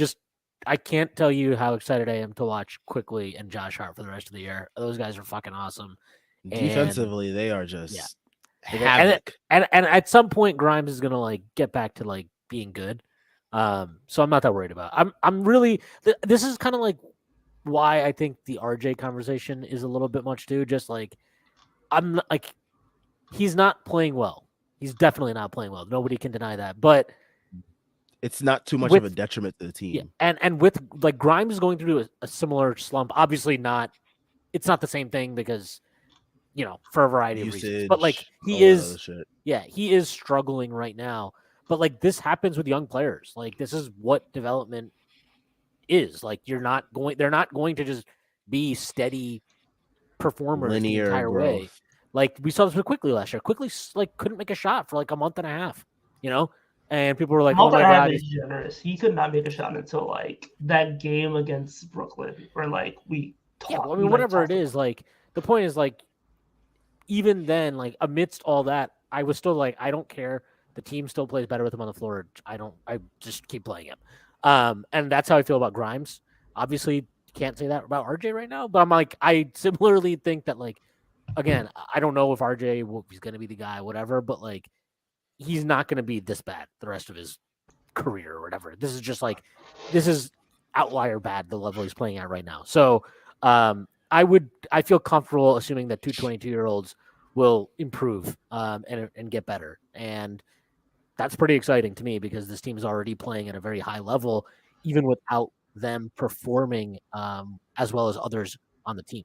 can't tell you how excited I am to watch Quickly and Josh Hart for the rest of the year. Those guys are fucking awesome. Defensively, they are just havoc. And at some point, Grimes is gonna like get back to like being good. So I'm not that worried about it. I'm really this is kind of like why I think the RJ conversation is a little bit much too. Just like I'm like he's not playing well. He's definitely not playing well. Nobody can deny that. But it's not too much of a detriment to the team. Yeah, and with like Grimes is going through a similar slump. Obviously not. It's not the same thing because for a variety of reasons. But like he is struggling right now. But like this happens with young players. Like this is what development is. Like they're not going to just be steady performers linear the entire growth. Way. Like we saw this with Quickly last year. Quickly like couldn't make a shot for like a month and a half. And people were like, "Oh my god, he's generous." He could not make a shot until like that game against Brooklyn, where like we. Whatever it is, like the point is, like even then, like amidst all that, I was still like, I don't care. The team still plays better with him on the floor. I just keep playing him, and that's how I feel about Grimes. Obviously, can't say that about RJ right now, but I'm like, I similarly think that like, again, I don't know if RJ he's going to be the guy, whatever, but like. He's not going to be this bad the rest of his career or whatever. This is just like, this is outlier bad, the level he's playing at right now. So I feel comfortable assuming that 22-year-olds will improve and get better. And that's pretty exciting to me because this team is already playing at a very high level, even without them performing as well as others on the team.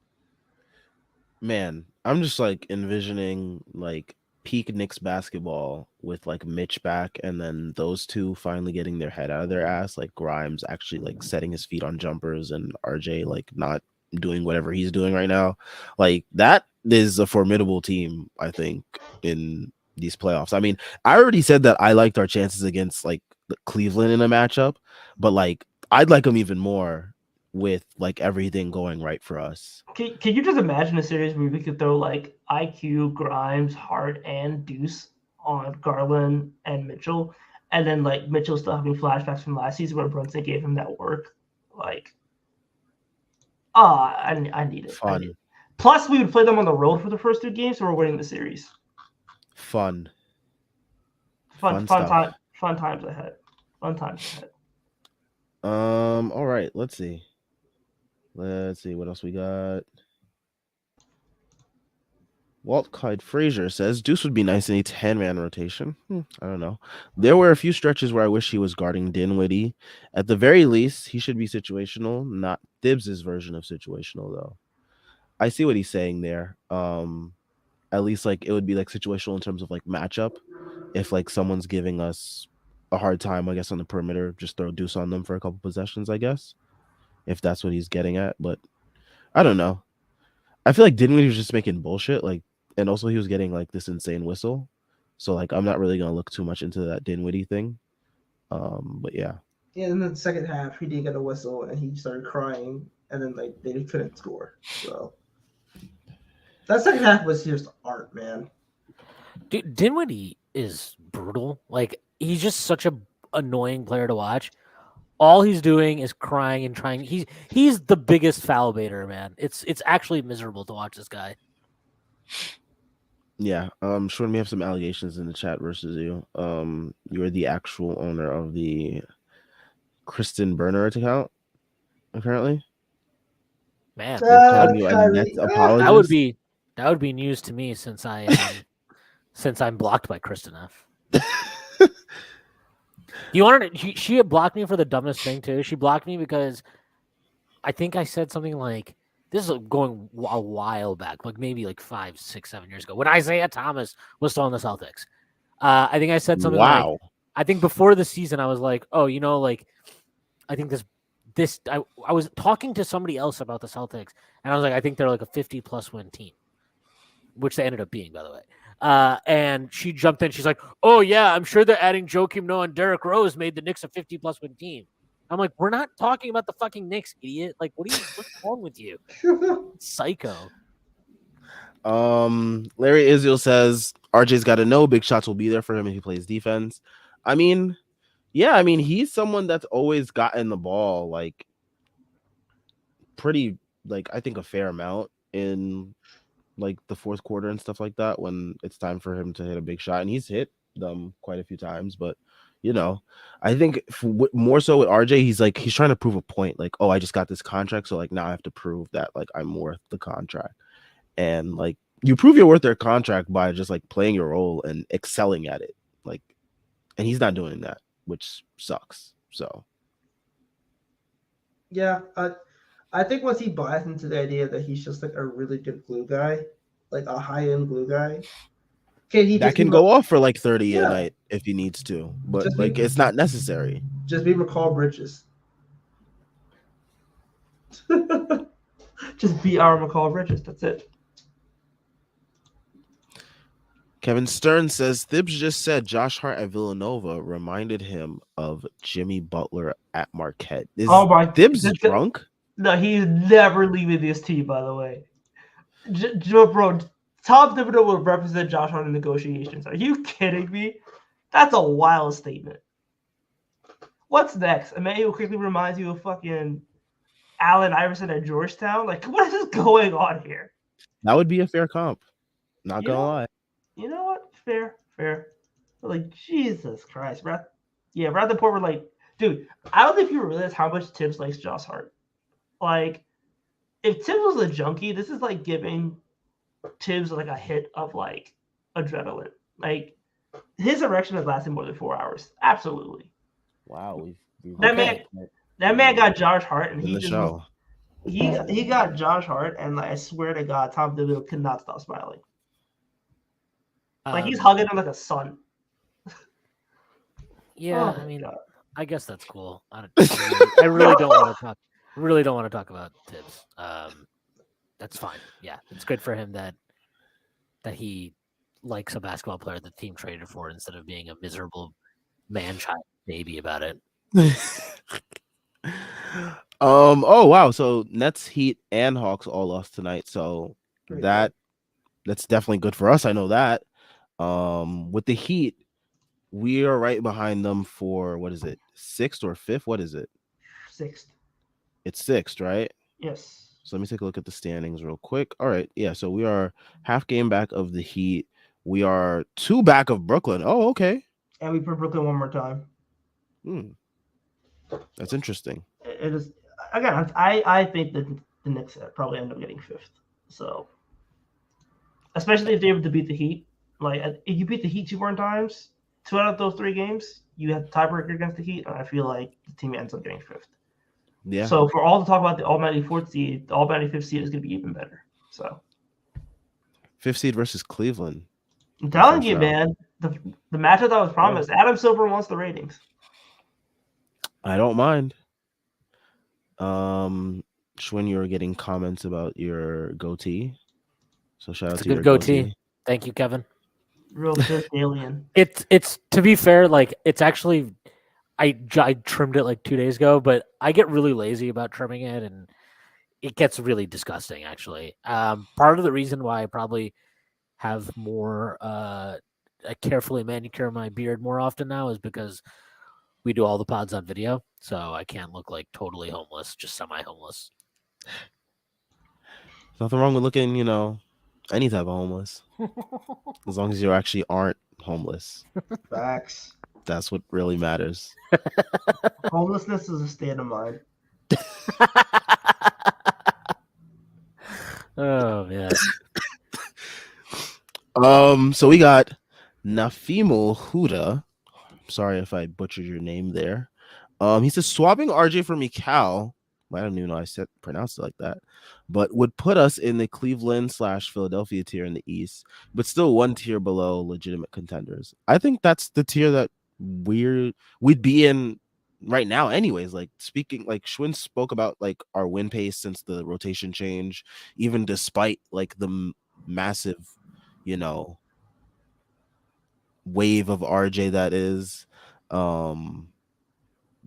Man, I'm just like envisioning like peak Knicks basketball with like Mitch back and then those two finally getting their head out of their ass, like Grimes actually like setting his feet on jumpers and RJ like not doing whatever he's doing right now. Like that is a formidable team, I think, in these playoffs. I mean, I already said that I liked our chances against like Cleveland in a matchup, but like I'd like them even more with like everything going right for us. Can you just imagine a series where we could throw like IQ, Grimes, Hart, and Deuce on Garland and Mitchell, and then like Mitchell still having flashbacks from last season where Brunson gave him that work? Like, I need it. Fun. Plus, we would play them on the road for the first 2 games, so we're winning the series. Fun times ahead. Fun times ahead. All right, let's see what else we got. Walt Clyde Frazier says Deuce would be nice in a 10-man rotation. I don't know. There were a few stretches where I wish he was guarding Dinwiddie. At the very least, he should be situational, not Thibs's version of situational, though. I see what he's saying there. At least like it would be like situational in terms of like matchup. If like someone's giving us a hard time, I guess on the perimeter, just throw Deuce on them for a couple possessions, I guess. If that's what he's getting at, but I don't know. I feel like Dinwiddie was just making bullshit, like, and also he was getting like this insane whistle. So like I'm not really gonna look too much into that Dinwiddie thing. But yeah. Yeah, in the second half, he did get a whistle and he started crying, and then like they couldn't score. So that second half was just art, man. Dude, Dinwiddie is brutal. Like he's just such a annoying player to watch. All he's doing is crying and trying. He's the biggest foul baiter, man. It's actually miserable to watch this guy. Yeah. Sean, we have some allegations in the chat versus you. You are the actual owner of the Kristen Bernard account, apparently. Man, Calling you a net apologist. that would be news to me since since I'm blocked by Kristen F. You wanted she had blocked me for the dumbest thing too. She blocked me because I think I said something like, this is going a while back, like maybe like 5, 6, 7 years ago when Isaiah Thomas was still on the Celtics. I think I said something like, I think before the season I was like, oh, you know, like I think I was talking to somebody else about the Celtics, and I was like, I think they're like a 50+ win team, which they ended up being, by the way. And she jumped in. She's like, "Oh yeah, I'm sure they're adding Joakim Noah and Derrick Rose made the Knicks a 50+ win team." I'm like, "We're not talking about the fucking Knicks, idiot! Like, what's wrong with you, psycho?" Larry Israel says RJ's got to know big shots will be there for him if he plays defense. I mean, yeah, I mean he's someone that's always gotten the ball like pretty like I think a fair amount in like the fourth quarter and stuff like that when it's time for him to hit a big shot, and he's hit them quite a few times. But you know, I think more so with RJ, he's trying to prove a point. Like, oh, I just got this contract, so like now I have to prove that like I'm worth the contract, and like you prove you're worth their contract by just like playing your role and excelling at it. Like, and he's not doing that, which sucks. So yeah, I think once he buys into the idea that he's just like a really good glue guy, like a high end glue guy, that can go off for like 30 a night if he needs to, but like it's not necessary. Just be McCall Bridges. Just be our McCall Bridges. That's it. Kevin Stern says Thibs just said Josh Hart at Villanova reminded him of Jimmy Butler at Marquette. Is Thibs drunk? No, he's never leaving this team, by the way. Bro, Tom Thibodeau will represent Josh Hart in negotiations. Are you kidding me? That's a wild statement. What's next? Emmanuel quickly reminds you of fucking Allen Iverson at Georgetown. Like, what is going on here? That would be a fair comp. Not gonna lie. You know what? Fair. But like, Jesus Christ, Brad the Port were like, dude, I don't think you realize how much Tibbs likes Josh Hart. Like, if Tibbs was a junkie, this is like giving Tibbs like a hit of like adrenaline. Like, his erection has lasted more than 4 hours. Absolutely. Wow. That man got Josh Hart, and he got Josh Hart, and like, I swear to God, Tom Thibodeau could not stop smiling. Like he's hugging him like a son. Yeah, I mean, God. I guess that's cool. I really don't want to talk. Really don't want to talk about Tibbs. That's fine. Yeah, it's good for him that he likes a basketball player the team traded for instead of being a miserable man-child baby about it. Oh wow! So Nets, Heat, and Hawks all lost tonight. So that's definitely good for us. I know that. With the Heat, we are right behind them for what is it, 6th or 5th? What is it? 6th. It's 6th, right? Yes. So let me take a look at the standings real quick. All right, yeah. So we are half game back of the Heat. We are 2 back of Brooklyn. Oh, okay. And we put Brooklyn one more time. That's interesting. It is. Again, I think that the Knicks probably end up getting 5th. So especially if they're able to beat the Heat. Like if you beat the Heat 2 more times, 2 out of those 3 games, you have tiebreaker against the Heat, and I feel like the team ends up getting fifth. Yeah. So for all the talk about the automatic fourth seed, the automatic fifth seed is going to be even better. So fifth seed versus Cleveland. I'm telling you, man, the matchup that was promised. Yeah. Adam Silver wants the ratings. I don't mind. Schwinn, you were getting comments about your goatee. So shout out to your goatee. Thank you, Kevin. Real fifth alien. It's to be fair, like it's actually I trimmed it like 2 days ago, but I get really lazy about trimming it and it gets really disgusting actually. Part of the reason why I probably have more I carefully manicure my beard more often now is because we do all the pods on video, so I can't look like totally homeless, just semi-homeless. Nothing wrong with looking, any type of homeless. As long as you actually aren't homeless. Facts. That's what really matters. Homelessness is a state of mind. Oh man. So we got Nafimul Huda. Sorry if I butchered your name there. He says swapping RJ for Mikal. I don't even know I pronounced it like that, but would put us in the Cleveland/Philadelphia tier in the East, but still one tier below legitimate contenders. I think that's the tier that we'd be in right now, anyways. Like speaking, like Schwinn spoke about like our win pace since the rotation change, even despite like the massive, wave of RJ that is.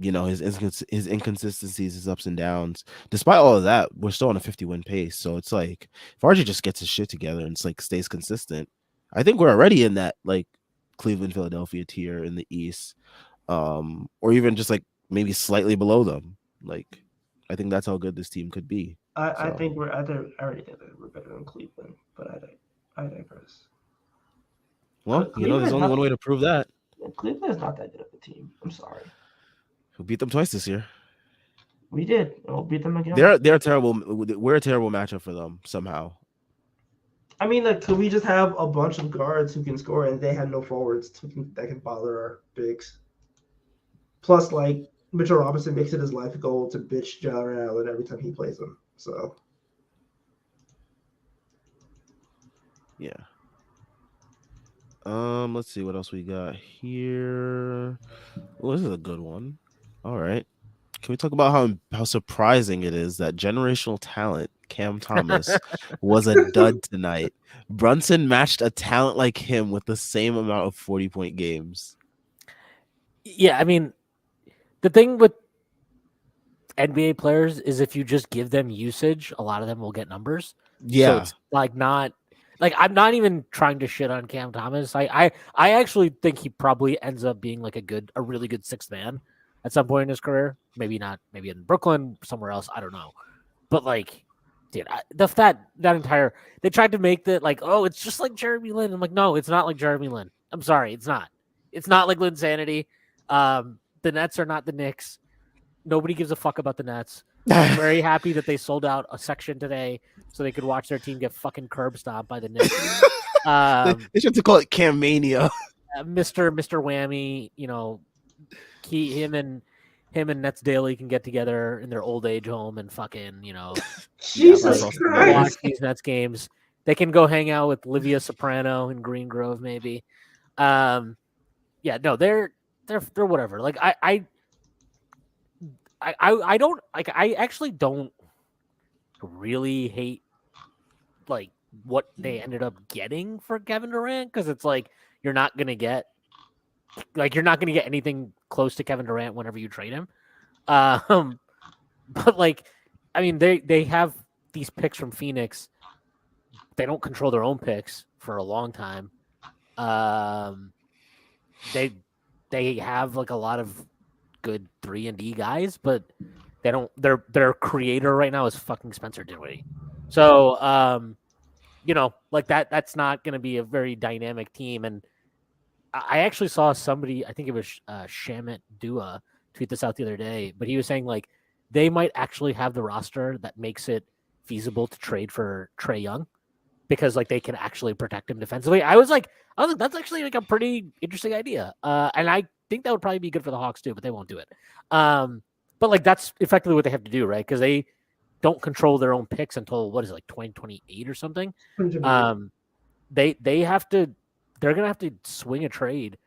His inconsistencies, his ups and downs. Despite all of that, we're still on a 50-win pace. So it's like if RJ just gets his shit together and it's like stays consistent, I think we're already in that like Cleveland, Philadelphia tier in the East, or even just like maybe slightly below them. Like I think that's how good this team could be. I already think that we're better than Cleveland, but I digress. Well, there's only one way to prove that. Cleveland is not that good of a team. I'm sorry. We beat them twice this year. We did. We'll beat them again. They're terrible. We're a terrible matchup for them somehow. I mean, like, could we just have a bunch of guards who can score and they had no forwards that can bother our bigs? Plus, like, Mitchell Robinson makes it his life goal to bitch Jared Allen every time he plays him. So, yeah. Let's see what else we got here. Oh, this is a good one. All right. Can we talk about how surprising it is that generational talent Cam Thomas was a dud tonight? Brunson matched a talent like him with the same amount of 40-point games. Yeah, I mean, the thing with NBA players is if you just give them usage, a lot of them will get numbers. Yeah. So it's like not like I'm not even trying to shit on Cam Thomas. I actually think he probably ends up being like a really good sixth man at some point in his career. Maybe not, maybe in Brooklyn, somewhere else. I don't know. But like, dude, that entire they tried to make that like, oh, it's just like Jeremy Lin. I'm like, no, it's not like Jeremy Lin. I'm sorry, it's not. It's not like Linsanity. The Nets are not the Knicks. Nobody gives a fuck about the Nets. I'm very happy that they sold out a section today so they could watch their team get fucking curb stomped by the Knicks. They should call it Cam Mania. Mr. Whammy, him and Nets Daily can get together in their old age home and fucking, Jesus Christ. Watch these Nets games. They can go hang out with Livia Soprano in Green Grove, maybe. Yeah, no, they're whatever. Like I don't like. I actually don't really hate like what they ended up getting for Kevin Durant because it's like you're not gonna get anything close to Kevin Durant whenever you trade him. But like, I mean, they have these picks from Phoenix. They don't control their own picks for a long time. They have like a lot of good 3-and-D guys, but they don't. Their creator right now is fucking Spencer Dinwiddie. So, like that's not going to be a very dynamic team. And I actually saw somebody, I think it was Shamit Dua, tweet this out the other day, but he was saying like they might actually have the roster that makes it feasible to trade for Trae Young. because like they can actually protect him defensively. I was like, that's actually like a pretty interesting idea. And I think that would probably be good for the Hawks too, but they won't do it. But like that's effectively what they have to do, right? Because they don't control their own picks until what is it, like 2028 or something. They have to. They're gonna have to swing a trade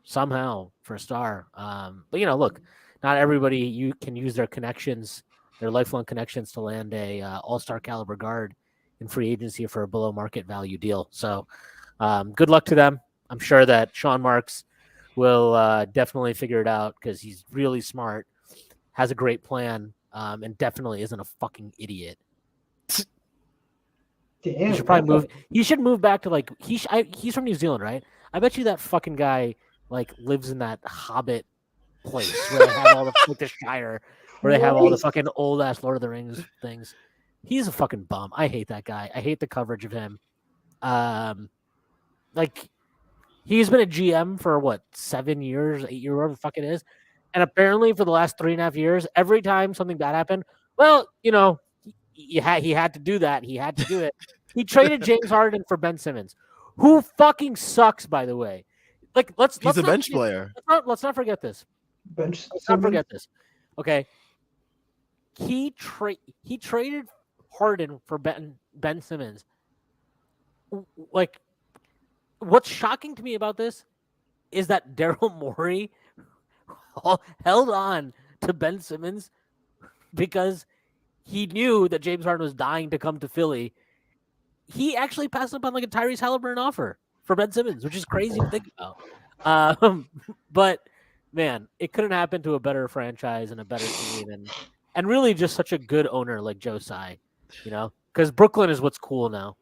somehow for a star. But look, not everybody you can use their connections, their lifelong connections, to land a all-star caliber guard in free agency for a below market value deal. So good luck to them. I'm sure that Sean Marks will definitely figure it out because he's really smart, has a great plan, and definitely isn't a fucking idiot. Damn, he should probably move. He should move back to like he's from New Zealand, right? I bet you that fucking guy like lives in that Hobbit place where they have all the like the Shire, where they have all the fucking old ass Lord of the Rings things. He's a fucking bum. I hate that guy. I hate the coverage of him. Like he's been a GM for what 7 years, 8 years, whatever the fuck it is, and apparently for the last 3.5 years, every time something bad happened, well, he had to do that. He had to do it. He traded James Harden for Ben Simmons, who fucking sucks, by the way. Like He's a bench player. Let's not forget this. Let's not forget this. Okay. He traded Harden for Ben Simmons. Like, what's shocking to me about this is that Daryl Morey held on to Ben Simmons because he knew that James Harden was dying to come to Philly. He actually passed up on like a Tyrese Halliburton offer for Ben Simmons, which is crazy to think about. But man, it couldn't happen to a better franchise and a better team, and really just such a good owner like Joe Tsai, because Brooklyn is what's cool now.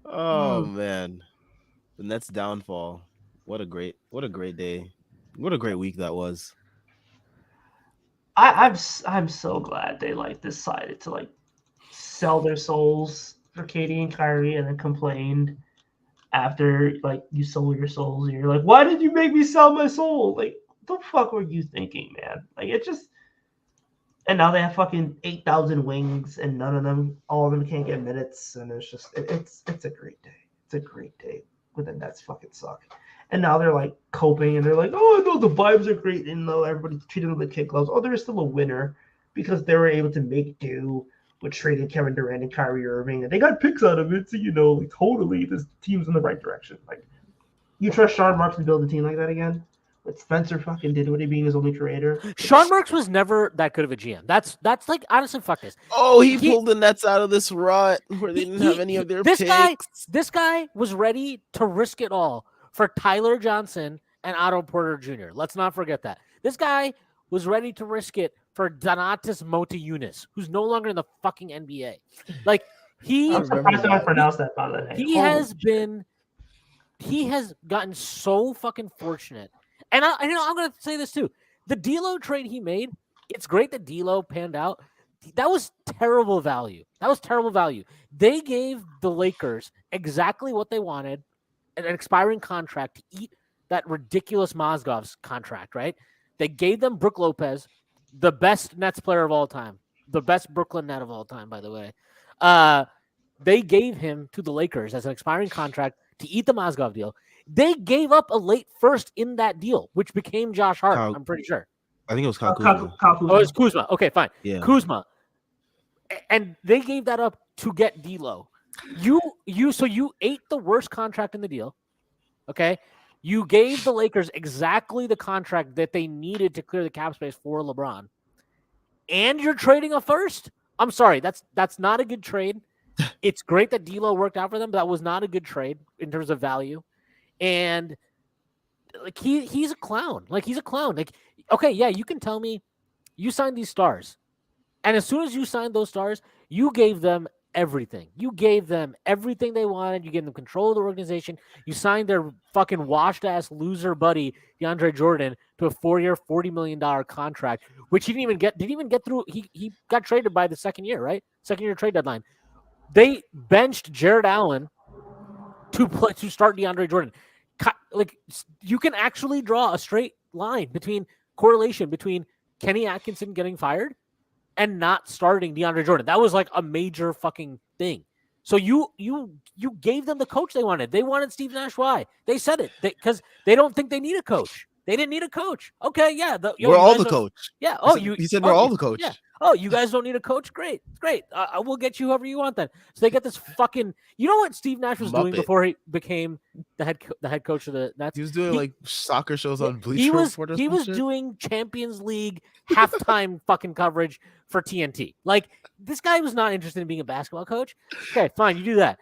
Oh man, the Nets downfall. What a great day. What a great week that was. I'm so glad they like decided to like sell their souls for Katie and Kyrie and then complained after like you sold your souls and you're like, why did you make me sell my soul? Like, what the fuck were you thinking, man? Like it just, and now they have fucking 8,000 wings and all of them can't get minutes, and it's just it's a great day. It's a great day. But the Nets fucking suck. And now they're like coping and they're like, oh no, the vibes are great, and though everybody treated them like kid gloves. Oh, they're still a winner because they were able to make do with trading Kevin Durant and Kyrie Irving, and they got picks out of it. So like totally, this team's in the right direction. Like, you trust Sean Marks to build a team like that again? With Spencer fucking Dinwiddie being his only creator. Sean Marks was never that good of a GM. That's like honestly, fuck this. Oh, he pulled the Nets out of this rut where they didn't have any of their picks. This guy was ready to risk it all for Tyler Johnson and Otto Porter Jr. Let's not forget that. This guy was ready to risk it for Donatas Motiejunas, who's no longer in the fucking NBA. Like I'm surprised I pronounced that by the name. He has gotten so fucking fortunate. And I'm going to say this too. The D'Lo trade he made, it's great that D'Lo panned out. That was terrible value. They gave the Lakers exactly what they wanted, an expiring contract to eat that ridiculous Mozgov's contract, right? They gave them Brook Lopez, the best Nets player of all time, the best Brooklyn Net of all time, by the way. They gave him to the Lakers as an expiring contract to eat the Mozgov deal. They gave up a late first in that deal, which became Josh Hart. I'm pretty sure. I think it was Kyle Kuzma. Oh, it was Kuzma. Okay, fine. Yeah. Kuzma. And they gave that up to get D'Lo. So you ate the worst contract in the deal. Okay. You gave the Lakers exactly the contract that they needed to clear the cap space for LeBron. And you're trading a first? I'm sorry, that's not a good trade. It's great that D'Lo worked out for them, but that was not a good trade in terms of value. And like he's a clown. Like he's a clown. Like, okay, yeah, you can tell me you signed these stars. And as soon as you signed those stars, you gave them everything. You gave them everything they wanted. You gave them control of the organization. You signed their fucking washed-ass loser buddy, DeAndre Jordan, to a 4-year, $40 million contract, which he didn't even get through. He got traded by the second year, right? Second year trade deadline. They benched Jared Allen to start DeAndre Jordan. Like, you can actually draw a straight line correlation between Kenny Atkinson getting fired and not starting DeAndre Jordan. That was like a major fucking thing. So you gave them the coach they wanted. They wanted Steve Nash. Why? They said it because they don't think they need a coach. They didn't need a coach. Okay, yeah. We're all the coach. Yeah. He said we're all the coach. Yeah. Oh, you guys don't need a coach? Great. I will get you whoever you want then. So they get this fucking. You know what Steve Nash was doing before he became the head coach of the Nets? He was doing like soccer shows on Bleacher Report. He was doing Champions League halftime fucking coverage for TNT. Like this guy was not interested in being a basketball coach. Okay, fine, you do that.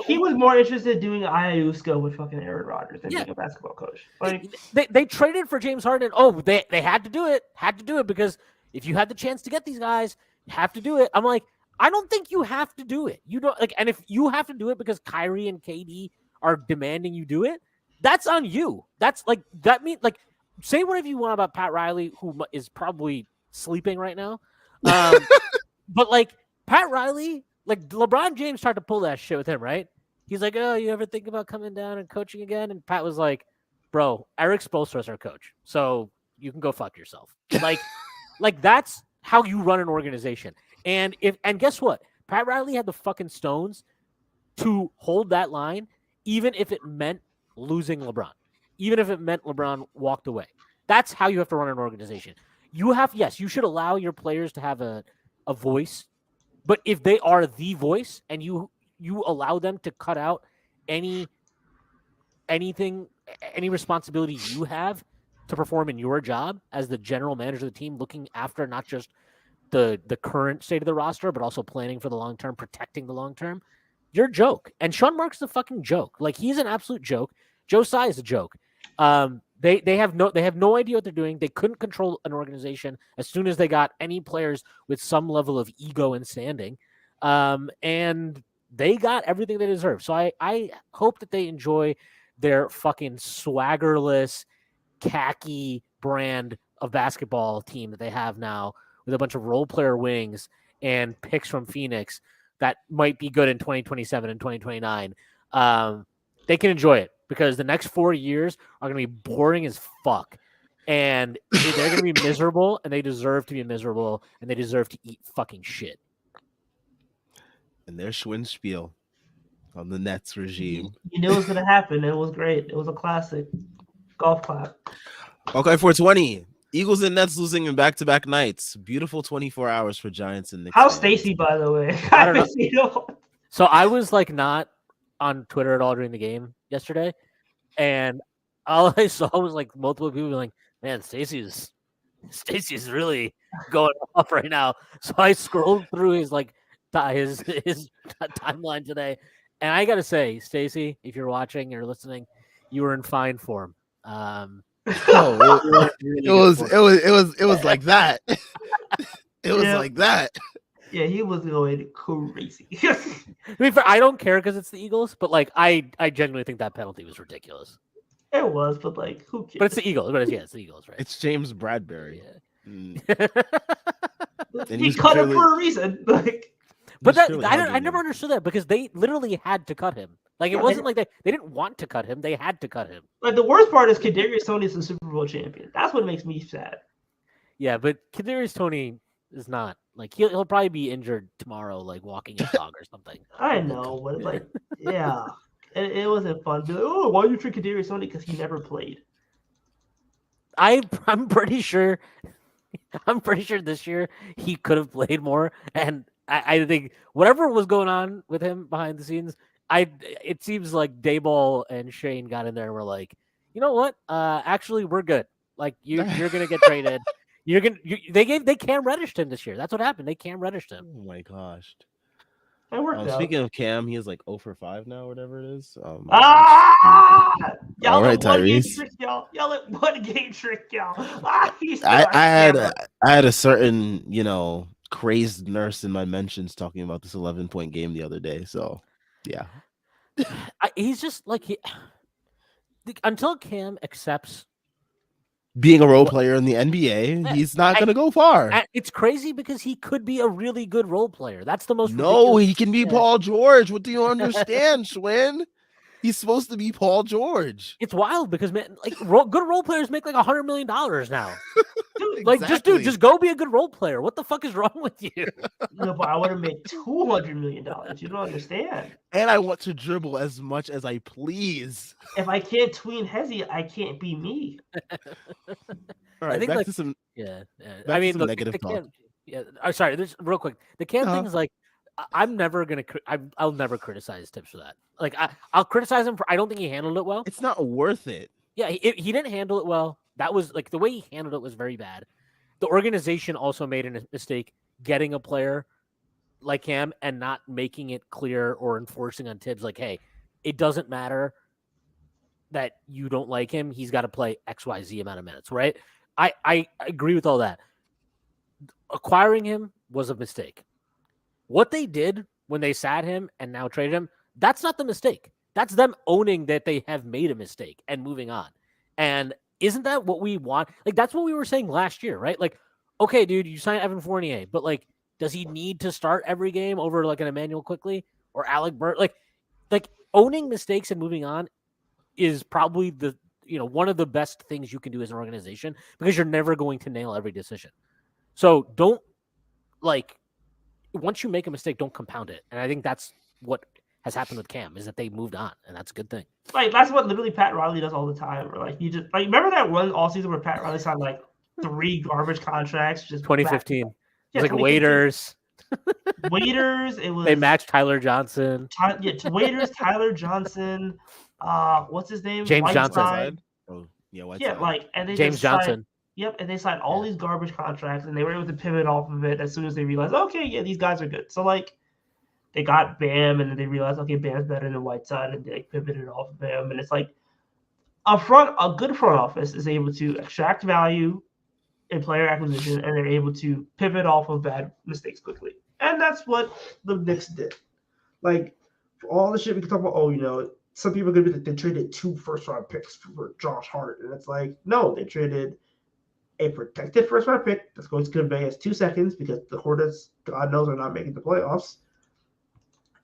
He was more interested in doing Ayahuasca with fucking Aaron Rodgers than being a basketball coach. Like they traded for James Harden. Oh, they had to do it. Had to do it because if you had the chance to get these guys, you have to do it. I'm like, I don't think you have to do it. You don't like, and if you have to do it because Kyrie and KD are demanding you do it, that's on you. That's like that means like say whatever you want about Pat Riley, who is probably sleeping right now. But like Pat Riley. Like LeBron James tried to pull that shit with him, right? He's like, "Oh, you ever think about coming down and coaching again?" And Pat was like, "Bro, Eric Spoelstra is our coach, so you can go fuck yourself." Like that's how you run an organization. And guess what? Pat Riley had the fucking stones to hold that line, even if it meant losing LeBron, even if it meant LeBron walked away. That's how you have to run an organization. You should allow your players to have a voice. But if they are the voice and you allow them to cut out any responsibility you have to perform in your job as the general manager of the team, looking after not just the current state of the roster, but also planning for the long term, protecting the long term, you're a joke. And Sean Marks is a fucking joke. Like he's an absolute joke. Joe Tsai is a joke. They have no idea what they're doing. They couldn't control an organization as soon as they got any players with some level of ego and standing, and they got everything they deserve. So I hope that they enjoy their fucking swaggerless, khaki brand of basketball team that they have now with a bunch of role player wings and picks from Phoenix that might be good in 2027 and 2029. They can enjoy it. Because the next 4 years are going to be boring as fuck. And they're going to be miserable, and they deserve to be miserable, and they deserve to eat fucking shit. And there's Schwinn on the Nets regime. You knew it was going to happen. It was great. It was a classic. Golf clap. Okay, 420. Eagles and Nets losing in back-to-back nights. Beautiful 24 hours for Giants and Knicks. How's Stacy, by the way? I don't know. So I was like not on Twitter at all during the game yesterday, and all I saw was like multiple people like, "Man, Stacy's really going off right now." So I scrolled through his timeline today, and I gotta say, Stacy, if you're watching or listening, you were in fine form. It was like that. It was like that. Yeah, he was going crazy. I don't care because it's the Eagles, but like I genuinely think that penalty was ridiculous. It was, but like who cares? But it's the Eagles. But it's the Eagles, right? It's James Bradbury. Yeah. He cut him for a reason. Like, but I never understood that because they literally had to cut him. Like it wasn't like they didn't want to cut him; they had to cut him. Like the worst part is Kadarius Toney is the Super Bowl champion. That's what makes me sad. Yeah, but Kadarius Toney is not. Like he'll probably be injured tomorrow, like walking a dog or something. I know, but like, yeah, it wasn't fun. Like, oh, why you treat Kadarius Toney? Because he never played. I'm pretty sure this year he could have played more, and I think whatever was going on with him behind the scenes, it seems like Dayball and Shane got in there and were like, you know what? Actually, we're good. Like you're gonna get traded. They Cam Reddish him this year. That's what happened. They Cam Reddish him. Oh my gosh. Speaking of Cam, he is like 0 for 5 now, whatever it is. Y'all all right, Tyrese. Y'all let one game trick y'all. I had a certain crazed nurse in my mentions talking about this 11-point game the other day. So yeah, he's just like until Cam accepts being a role player in the NBA, he's not going to go far. It's crazy because he could be a really good role player. That's the most. No, he can be Paul George. What do you understand, Schwinn? He's supposed to be Paul George. It's wild because man, like good role players make like $100 million now. Dude, Like, just go be a good role player. What the fuck is wrong with you? no, but I want to make $200 million. You don't understand. And I want to dribble as much as I please. If I can't tween Hezzy, I can't be me. All right, back to some I mean, look, negative talk. I'm sorry. This real quick. The Cam thing is like, I'm never gonna. I'll never criticize Tips for that. Like, I'll criticize him for. I don't think he handled it well. It's not worth it. Yeah, he didn't handle it well. That was like the way he handled it was very bad. The organization also made a mistake getting a player like Cam and not making it clear or enforcing on Tibbs like, hey, it doesn't matter that you don't like him. He's got to play XYZ amount of minutes, right? I agree with all that. Acquiring him was a mistake. What they did when they sat him and now traded him, that's not the mistake. That's them owning that they have made a mistake and moving on. And isn't that what we want? Like, that's what we were saying last year, right? Like, okay, dude, you signed Evan Fournier, but like, does he need to start every game over like an Emmanuel Quickly or Alec Burke? Like owning mistakes and moving on is probably one of the best things you can do as an organization because you're never going to nail every decision. So don't once you make a mistake, don't compound it. And I think that's what has happened with Cam is that they moved on, and that's a good thing. Like that's what literally Pat Riley does all the time. Or like you just like remember that one all season where Pat Riley signed like 3 garbage contracts, just 2015. It was like 2015. waiters. Waiters. It was they matched Tyler Johnson. Waiters, Tyler Johnson. What's his name? James Whiteside. Johnson. Oh yeah, Whiteside. Yeah, like and they James Johnson. Yep, and they signed all these garbage contracts, and they were able to pivot off of it as soon as they realized, okay, yeah, these guys are good. So like, they got Bam, and then they realized, okay, Bam's better than Whiteside, and they like, pivoted off of Bam, and it's like a good front office is able to extract value in player acquisition, and they're able to pivot off of bad mistakes quickly, and that's what the Knicks did. Like for all the shit we can talk about, some people are gonna be like they traded 2 first-round picks for Josh Hart, and it's like no, they traded a protected first-round pick that's going to convey as 2 seconds because the Hornets, God knows, are not making the playoffs.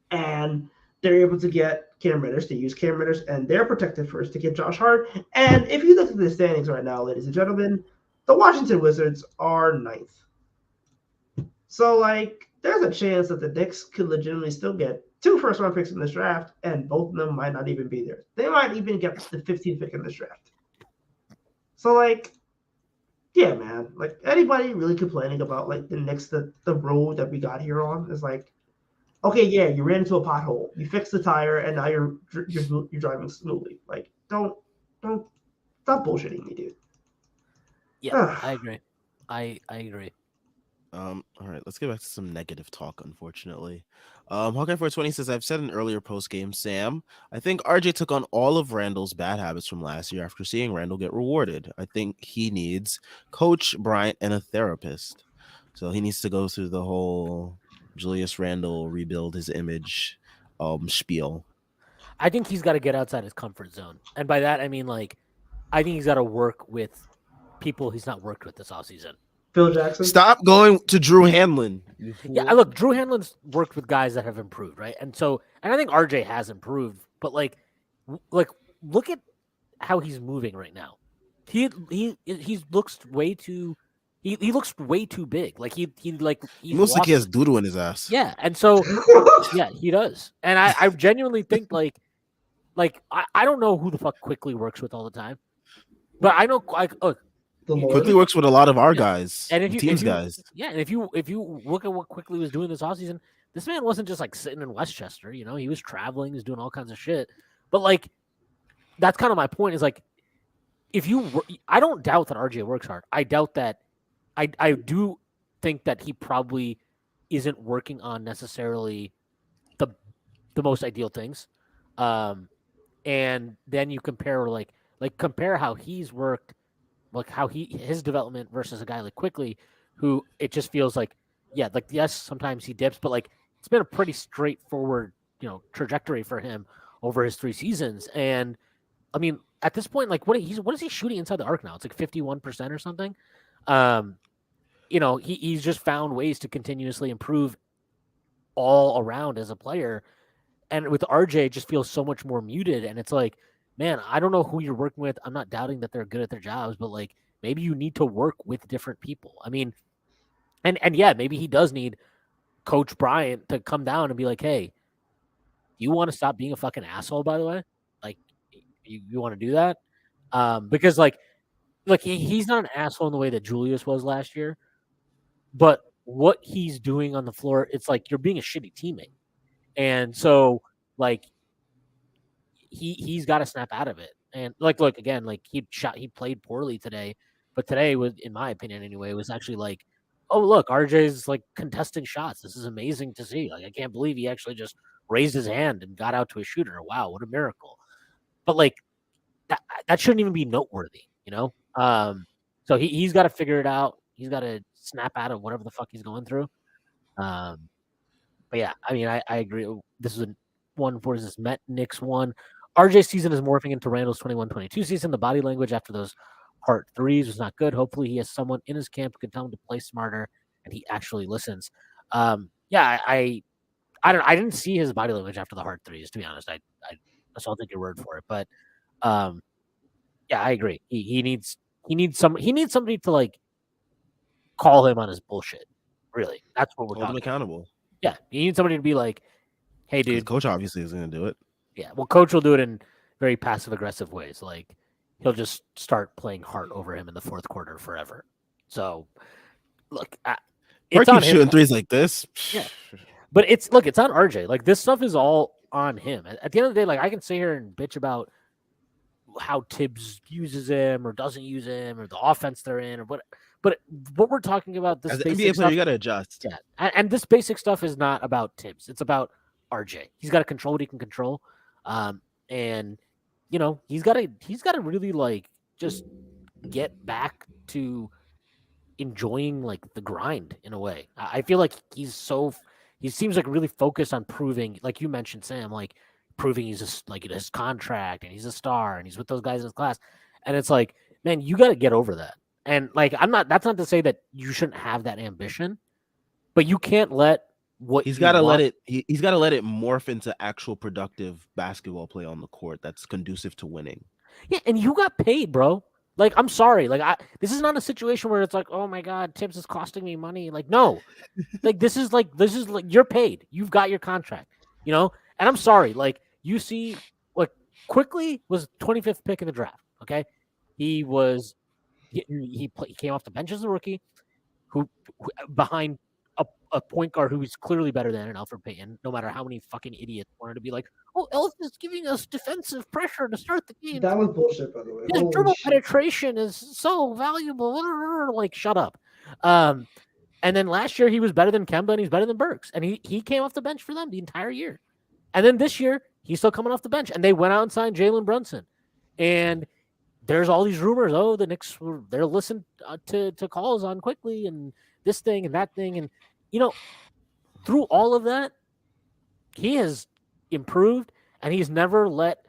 And they're able to get Cam Reddish. They use Cam Reddish and their protected first to get Josh Hart. And if you look at the standings right now, ladies and gentlemen, the Washington Wizards are 9th. So, like, there's a chance that the Knicks could legitimately still get 2 first-round picks in this draft, and both of them might not even be there. They might even get the 15th pick in this draft. So, like, yeah, man. Like anybody really complaining about like the Knicks, the road that we got here on is like, okay, yeah, you ran into a pothole, you fixed the tire, and now you're driving smoothly. Like, don't stop bullshitting me, dude. Yeah, I agree. I agree. All right, let's get back to some negative talk, unfortunately. Hawkeye420 says, I've said in earlier post-game, Sam, I think RJ took on all of Randall's bad habits from last year after seeing Randall get rewarded. I think he needs Coach Bryant and a therapist. So he needs to go through the whole Julius Randle rebuild his image spiel. I think he's got to get outside his comfort zone. And by that, I mean, like, I think he's got to work with people he's not worked with this offseason. Phil Jackson. Stop going to Drew Hanlon. Yeah, look, Drew Hanlon's worked with guys that have improved, right? And I think RJ has improved, but like look at how he's moving right now. He looks way too he looks way too big. Like he looks like he has doodle in his ass. Yeah, and so yeah, he does. And I genuinely think like I don't know who the fuck Quickly works with all the time, but I know look. Quickly works with a lot of our guys, and guys. Yeah, and if you look at what Quickly was doing this offseason, this man wasn't just like sitting in Westchester. He was traveling, he was doing all kinds of shit. But like, that's kind of my point. Is like, I don't doubt that RJ works hard. I doubt that. I do think that he probably isn't working on necessarily the most ideal things. And then you compare compare how he's worked. Like how his development versus a guy like Quickly, who it just feels like, yeah, like yes, sometimes he dips, but like it's been a pretty straightforward, trajectory for him over his 3 seasons. And I mean, at this point, like what is he shooting inside the arc now? It's like 51% or something. He's just found ways to continuously improve all around as a player. And with RJ, it just feels so much more muted. And it's like, man, I don't know who you're working with. I'm not doubting that they're good at their jobs, but like maybe you need to work with different people. I mean, and yeah, maybe he does need Coach Bryant to come down and be like, hey, you want to stop being a fucking asshole, by the way? Like, you want to do that? Because like he's not an asshole in the way that Julius was last year, but what he's doing on the floor, it's like you're being a shitty teammate. And so like he's got to snap out of it. And like look again, like he played poorly today, but today was, in my opinion anyway, was actually like, oh look, RJ's like contesting shots. This is amazing to see. Like I can't believe he actually just raised his hand and got out to a shooter. Wow, what a miracle. But like that shouldn't even be noteworthy, you know? So he's got to figure it out. He's got to snap out of whatever the fuck he's going through. Um, but yeah, I mean, I agree. This is a one for this Met Knicks one. RJ's season is morphing into Randall's 21-22 season. The body language after those heart threes was not good. Hopefully, he has someone in his camp who can tell him to play smarter, and he actually listens. Yeah, I didn't see his body language after the heart threes. To be honest, I so I'll take your word for it. But yeah, I agree. He needs somebody to like call him on his bullshit. Really, that's what we're Hold him talking about. accountable. Yeah, you need somebody to be like, hey, dude. Coach obviously is going to do it. Yeah, well, Coach will do it in very passive aggressive ways. Like he'll just start playing Hart over him in the fourth quarter forever. So look, it's on him. Shooting threes like this. Yeah, but it's on RJ. Like this stuff is all on him. At the end of the day, like I can sit here and bitch about how Tibbs uses him or doesn't use him or the offense they're in or what. But what we're talking about, this as an basic NBA player, stuff, you got to adjust. Yeah, and this basic stuff is not about Tibbs. It's about RJ. He's got to control what he can control, and you know he's got to really like just get back to enjoying like the grind in a way. I feel like he seems like really focused on proving, like you mentioned, Sam, like proving he's just like in his contract and he's a star and he's with those guys in his class, and it's like, man, you got to get over that. And like that's not to say that you shouldn't have that ambition, but you can't let what he's got to let it. He's got to let it morph into actual productive basketball play on the court that's conducive to winning. Yeah, and you got paid, bro. Like I'm sorry, like this is not a situation where it's like, oh my god, Tibbs is costing me money. Like no, like this is like you're paid. You've got your contract, you know. And I'm sorry, like you see, like Quickly was 25th pick in the draft. Okay, he was. He came off the bench as a rookie, who behind a point guard who is clearly better than an Alfred Payton. No matter how many fucking idiots wanted to be like, "Oh, Elf is giving us defensive pressure to start the game." That was bullshit, by the way. His dribble penetration is so valuable. Like, shut up. And then last year he was better than Kemba and he's better than Burks, and he came off the bench for them the entire year. And then this year he's still coming off the bench, and they went out and signed Jalen Brunson, and there's all these rumors. Oh, the Knicks they're listening to calls on Quickly and this thing and that thing, and you know, through all of that, he has improved, and he's never let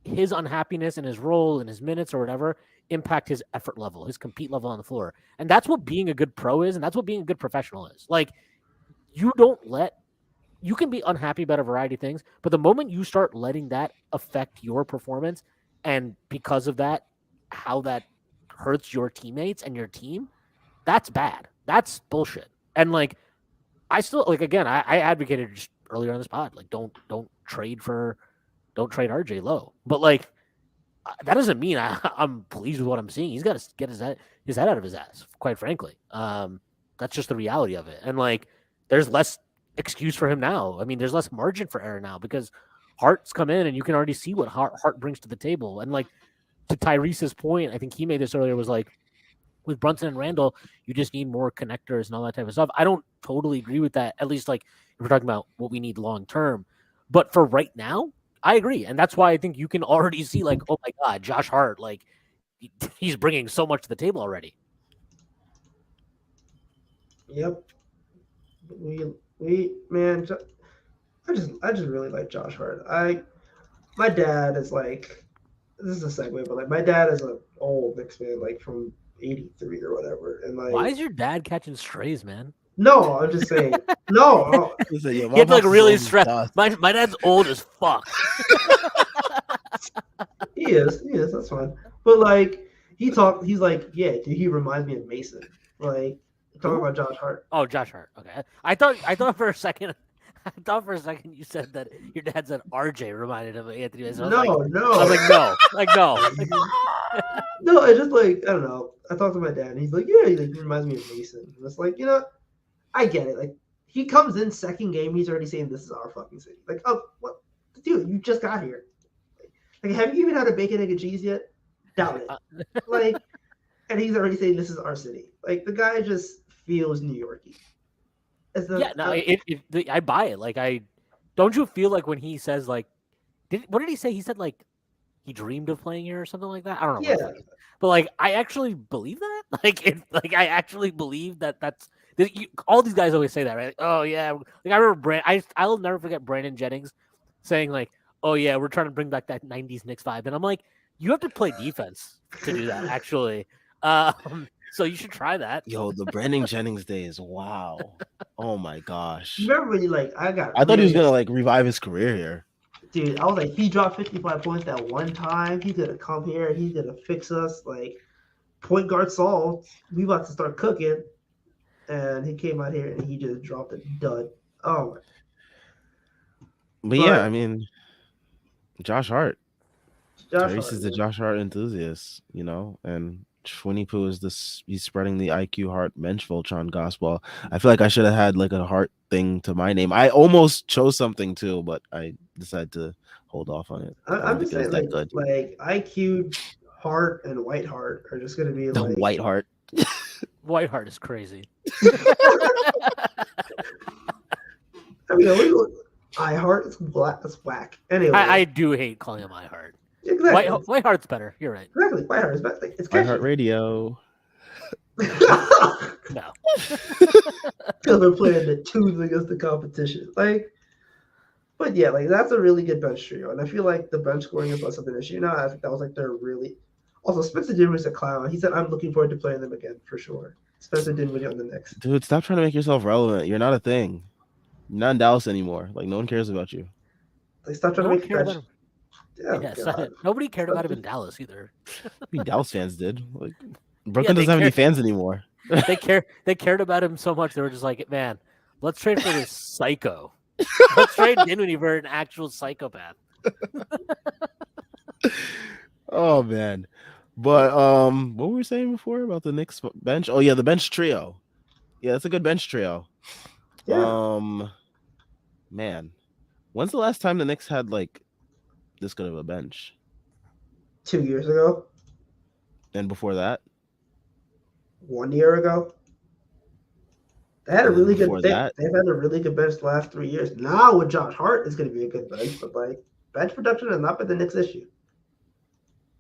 his unhappiness in his role and his minutes or whatever impact his effort level, his compete level on the floor. And that's what being a good pro is, and that's what being a good professional is. Like you can be unhappy about a variety of things, but the moment you start letting that affect your performance, and because of that, how that hurts your teammates and your team, that's bad. That's bullshit. And like, I still like again, I advocated just earlier on this pod, like don't trade RJ Lowe. But like, that doesn't mean I'm pleased with what I'm seeing. He's got to get his head out of his ass. Quite frankly, that's just the reality of it. And like, there's less excuse for him now. I mean, there's less margin for error now because Hart's come in and you can already see what Hart brings to the table. And like to Tyrese's point, I think he made this earlier, was like with Brunson and Randall, you just need more connectors and all that type of stuff. I don't totally agree with that, at least like if we're talking about what we need long term. But for right now, I agree. And that's why I think you can already see like, oh my God, Josh Hart, like he's bringing so much to the table already. Yep. We man, I just really like Josh Hart. My dad is like, this is a segue, but like my dad is an old Knicks fan, like from '83 or whatever. And like, why is your dad catching strays, man? No, I'm just saying. No, He said, "Yo, He my had to like pops is really old as stress. dust." My dad's old as fuck. he is. That's fine. But like he talked, he's like, yeah, dude, he reminds me of Mason. Like talking Who? about Josh Hart. Oh, Josh Hart. Okay, I thought for a second. I thought for a second you said that your dad said RJ reminded him of Anthony Mason. I was No, like, no, like no. no. It's just like I don't know. I talked to my dad, and he's like, yeah, he like reminds me of Mason. And it's like, I get it. Like he comes in second game, he's already saying this is our fucking city. Like, oh, what, dude? You just got here. Like, have you even had a bacon, egg, and cheese yet? Doubt it. Like, and he's already saying this is our city. Like, the guy just feels New Yorky. I buy it. Like, don't you feel like when he says like, what did he say? He said like he dreamed of playing here or something like that. I don't know. Yeah. But like, I actually believe that. Like I actually believe that's. All these guys always say that, right? Like, oh yeah, like I remember I'll never forget Brandon Jennings saying like, "Oh yeah, we're trying to bring back that '90s Knicks vibe," and I'm like, you have to play defense to do that, actually. So you should try that. Yo, the Brandon Jennings days. Wow. Oh my gosh. Remember when you like I thought he was gonna like revive his career here. Dude, I was like, he dropped 55 points that one time. He's gonna come here. He's gonna fix us. Like, point guard Saul, we about to start cooking. And he came out here and he just dropped a dud. Oh my. But yeah, I mean, Josh Hart. Josh Therese is the Josh Hart enthusiast, and Winnie Pooh is he's spreading the IQ Hart Mensch Voltron gospel. I feel like I should have had like a Hart thing to my name. I almost chose something too, but I decided to hold off on it. I'm just saying, like IQ Hart and White Hart are just gonna be the like White Hart. White Hart is crazy. I mean, I Heart is black. That's whack. Anyway, I do hate calling him I Heart. Exactly. White Heart's better. You're right. Exactly. White Heart is better. It's White Heart Radio. No. Because we're playing the tunes against the competition. But yeah, like that's a really good bench trio. And I feel like the bench scoring is less of an issue now. I think that was like their really. Also, Spencer Dinwiddie's a clown. He said, I'm looking forward to playing them again for sure. Spencer Dinwiddie on the Knicks. Dude, stop trying to make yourself relevant. You're not a thing. You're not in Dallas anymore. Like, no one cares about you. Like, stop trying to make bench. Nobody cared about him in Dallas either. I mean, Dallas fans did. Like, Brooklyn doesn't have any fans anymore. They cared about him so much they were just like, man, let's trade for this psycho. Let's trade Dinwiddie for an actual psychopath. Oh man. But what were we saying before about the Knicks bench? Oh yeah, the bench trio. Yeah, that's a good bench trio. Yeah. Man, when's the last time the Knicks had like this good of a bench? 2 years ago. And before that? 1 year ago. They had a really good. They've had a really good bench the last 3 years. Now with Josh Hart, it's going to be a good bench, but like bench production has not been the Knicks' issue.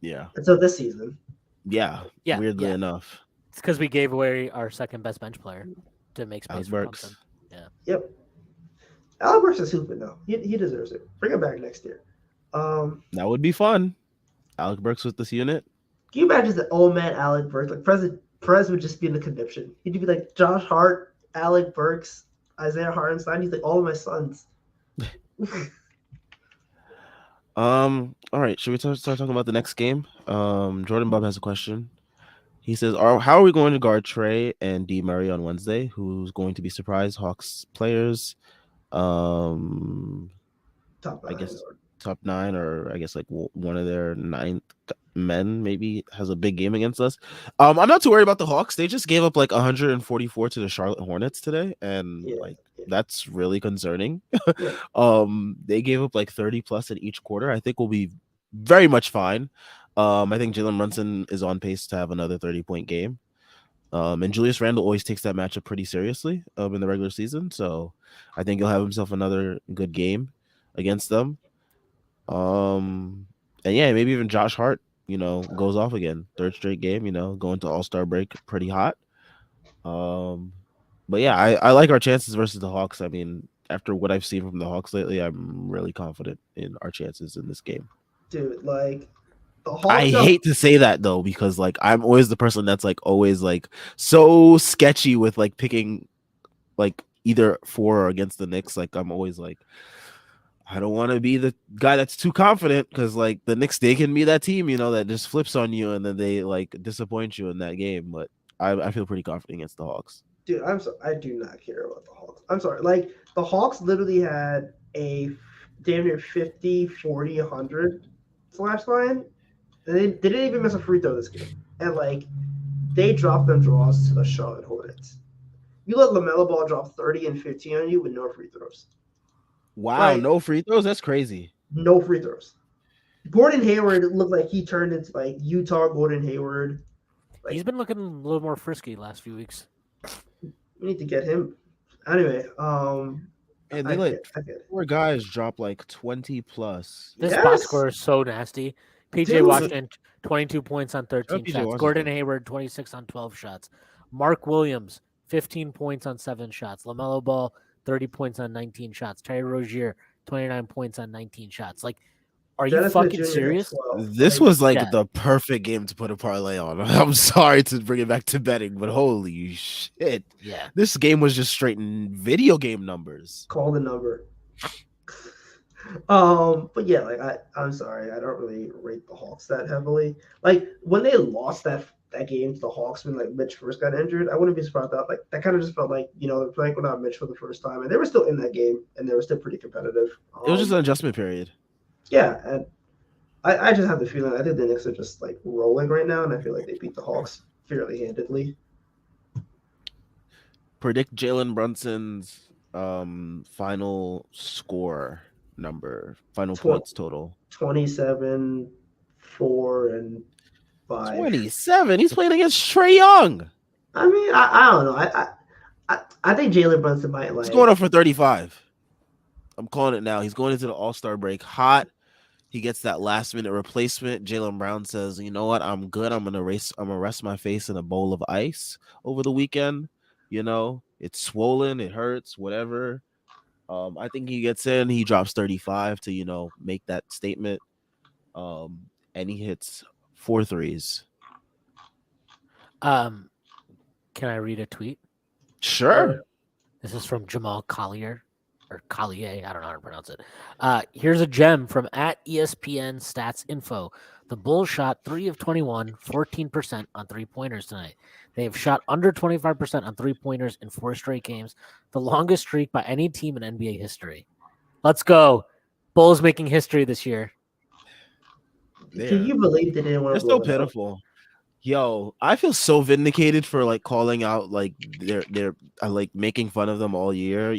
Yeah. Until this season. Yeah. Weirdly enough. It's because we gave away our second best bench player to make space for Thompson. Yeah. Yep. Alec Burks is hooping though. He deserves it. Bring him back next year. That would be fun. Alec Burks with this unit. Can you imagine the old man Alec Burks? Like Perez would just be in the conniption. He'd be like Josh Hart, Alec Burks, Isaiah Hartenstein. He's like all of my sons. All right. Should we start talking about the next game? Jordan Bub has a question. He says, how are we going to guard Trey and D Murray on Wednesday? Who's going to be surprised? Hawks players. Top 9. I guess top 9, or I guess like one of their 9th men maybe has a big game against us. I'm not too worried about the Hawks. They just gave up like 144 to the Charlotte Hornets today, and that's really concerning. They gave up like 30 plus in each quarter. I think we'll be very much fine. I think Jalen Brunson is on pace to have another 30-point game. And Julius Randle always takes that matchup pretty seriously in the regular season. So I think he'll have himself another good game against them. And yeah, maybe even Josh Hart, goes off again. 3rd straight game, going to All-Star break pretty hot. But yeah, I like our chances versus the Hawks. I mean, after what I've seen from the Hawks lately, I'm really confident in our chances in this game. Dude, like the Hawks. I hate to say that though, because like I'm always the person that's like always like so sketchy with like picking like either for or against the Knicks, like I'm always like, I don't want to be the guy that's too confident because like the Knicks, they can be that team, that just flips on you and then they like disappoint you in that game. But I feel pretty confident against the Hawks. Dude, I do not care about the Hawks. I'm sorry. Like, the Hawks literally had a damn near 50, 40, 100 slash line. And they didn't even miss a free throw this game. And, like, they dropped them draws to the Charlotte Hornets. You let LaMelo Ball drop 30 and 15 on you with no free throws. Wow, Like, no free throws? That's crazy. No free throws. Gordon Hayward looked like he turned into, like, Utah Gordon Hayward. Like, He's been looking a little more frisky the last few weeks. we need to get him. Anyway, And they let 4 guys drop like 20 plus. This box score is so nasty. PJ Washington, 22 points on 13 shots. Washington. Gordon Hayward, 26 on 12 shots. Mark Williams, 15 points on 7 shots. LaMelo Ball, 30 points on 19 shots. Terry Rozier, 29 points on 19 shots. Like, are you fucking serious? This was like the perfect game to put a parlay on. I'm sorry to bring it back to betting, but holy shit. Yeah. This game was just straight in video game numbers. Call the number. But yeah, like I'm sorry, I don't really rate the Hawks that heavily. Like when they lost that game to the Hawks when like Mitch first got injured, I wouldn't be surprised that like that kind of just felt like they're playing without Mitch for the first time, and they were still in that game and they were still pretty competitive. It was just an adjustment period. Yeah, and I just have the feeling I think the Knicks are just like rolling right now, and I feel like they beat the Hawks fairly handedly. Predict Jalen Brunson's final score number, final points total. 27, 4, and 5. 27. He's playing against Trae Young. I mean, I don't know. I think Jalen Brunson might like. He's going up for 35. I'm calling it now. He's going into the All-Star break hot. He gets that last-minute replacement. Jaylen Brown says, "You know what? I'm good. I'm gonna rest my face in a bowl of ice over the weekend. It's swollen, it hurts, whatever." I think he gets in. He drops 35 to make that statement. And he hits 4 threes. Can I read a tweet? Sure. This is from Jamal Collier. Or Collier, I don't know how to pronounce it. Here's a gem from @ESPN Stats Info. The Bulls shot 3 of 21, 14% on 3-pointers tonight. They have shot under 25% on 3-pointers in 4 straight games, the longest streak by any team in NBA history. Let's go. Bulls making history this year. Can you believe they didn't want to? They're so pitiful. Yo, I feel so vindicated for like calling out like they're like making fun of them all year,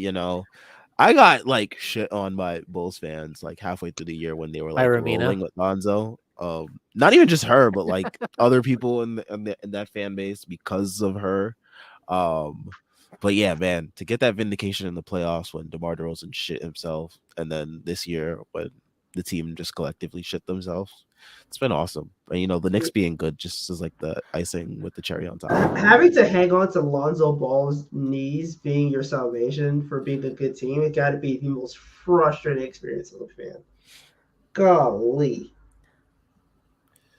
I got like shit on by Bulls fans like halfway through the year when they were like rolling with Lonzo. Not even just her, but like other people in that fan base because of her. But yeah, man, to get that vindication in the playoffs when DeMar DeRozan shit himself, and then this year when the team just collectively shit themselves, it's been awesome. And the Knicks being good just is like the icing with the cherry on top. Having to hang on to Lonzo Ball's knees being your salvation for being a good team, it got to be the most frustrating experience of a fan. Golly.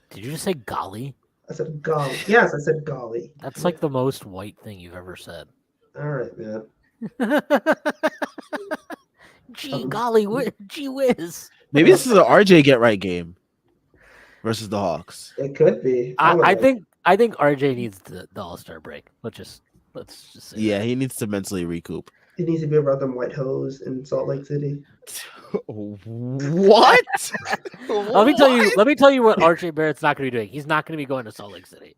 Did you just say golly? I said golly. Yes, I said golly. That's like the most white thing you've ever said. All right, man. Gee golly, gee whiz. Maybe this is an RJ get right game versus the Hawks. It could be. I think RJ needs the All-Star break. Let's just say. Yeah, he needs to mentally recoup. It needs to be about them white hoes in Salt Lake City. What? Let me tell you what RJ Barrett's not going to be doing. He's not going to be going to Salt Lake City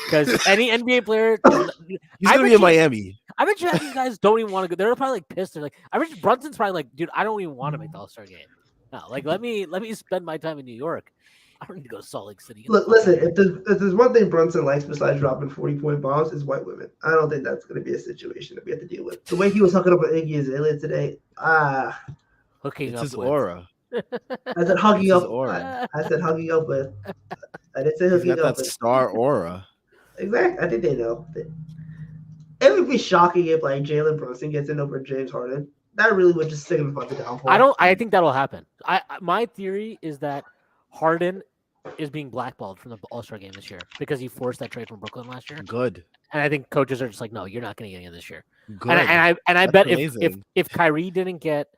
because any NBA player, he's going to be in Miami. I bet you these guys don't even want to go. They're probably like pissed. They're like, I bet Brunson's probably like, dude, I don't even want to make the All-Star game. No, like let me spend my time in New York. I don't need to go to Salt Lake City. Look, listen, if there's one thing Brunson likes besides dropping 40-point bombs is white women. I don't think that's going to be a situation that we have to deal with. The way he was hooking up with Iggy Azalea today, hooking it's up his with. Aura. I said hugging It's up. his aura. I said hugging up with. I didn't say He's hooking got up that with. star aura. Exactly. I think they know. It would be shocking if like Jalen Brunson gets in over James Harden. That really would just signify the downfall. I think that'll happen. My theory is that Harden is being blackballed from the All-Star game this year because he forced that trade from Brooklyn last year. Good. And I think coaches are just like, no, you're not going to get in this year. Good. And I That's bet amazing. if Kyrie didn't get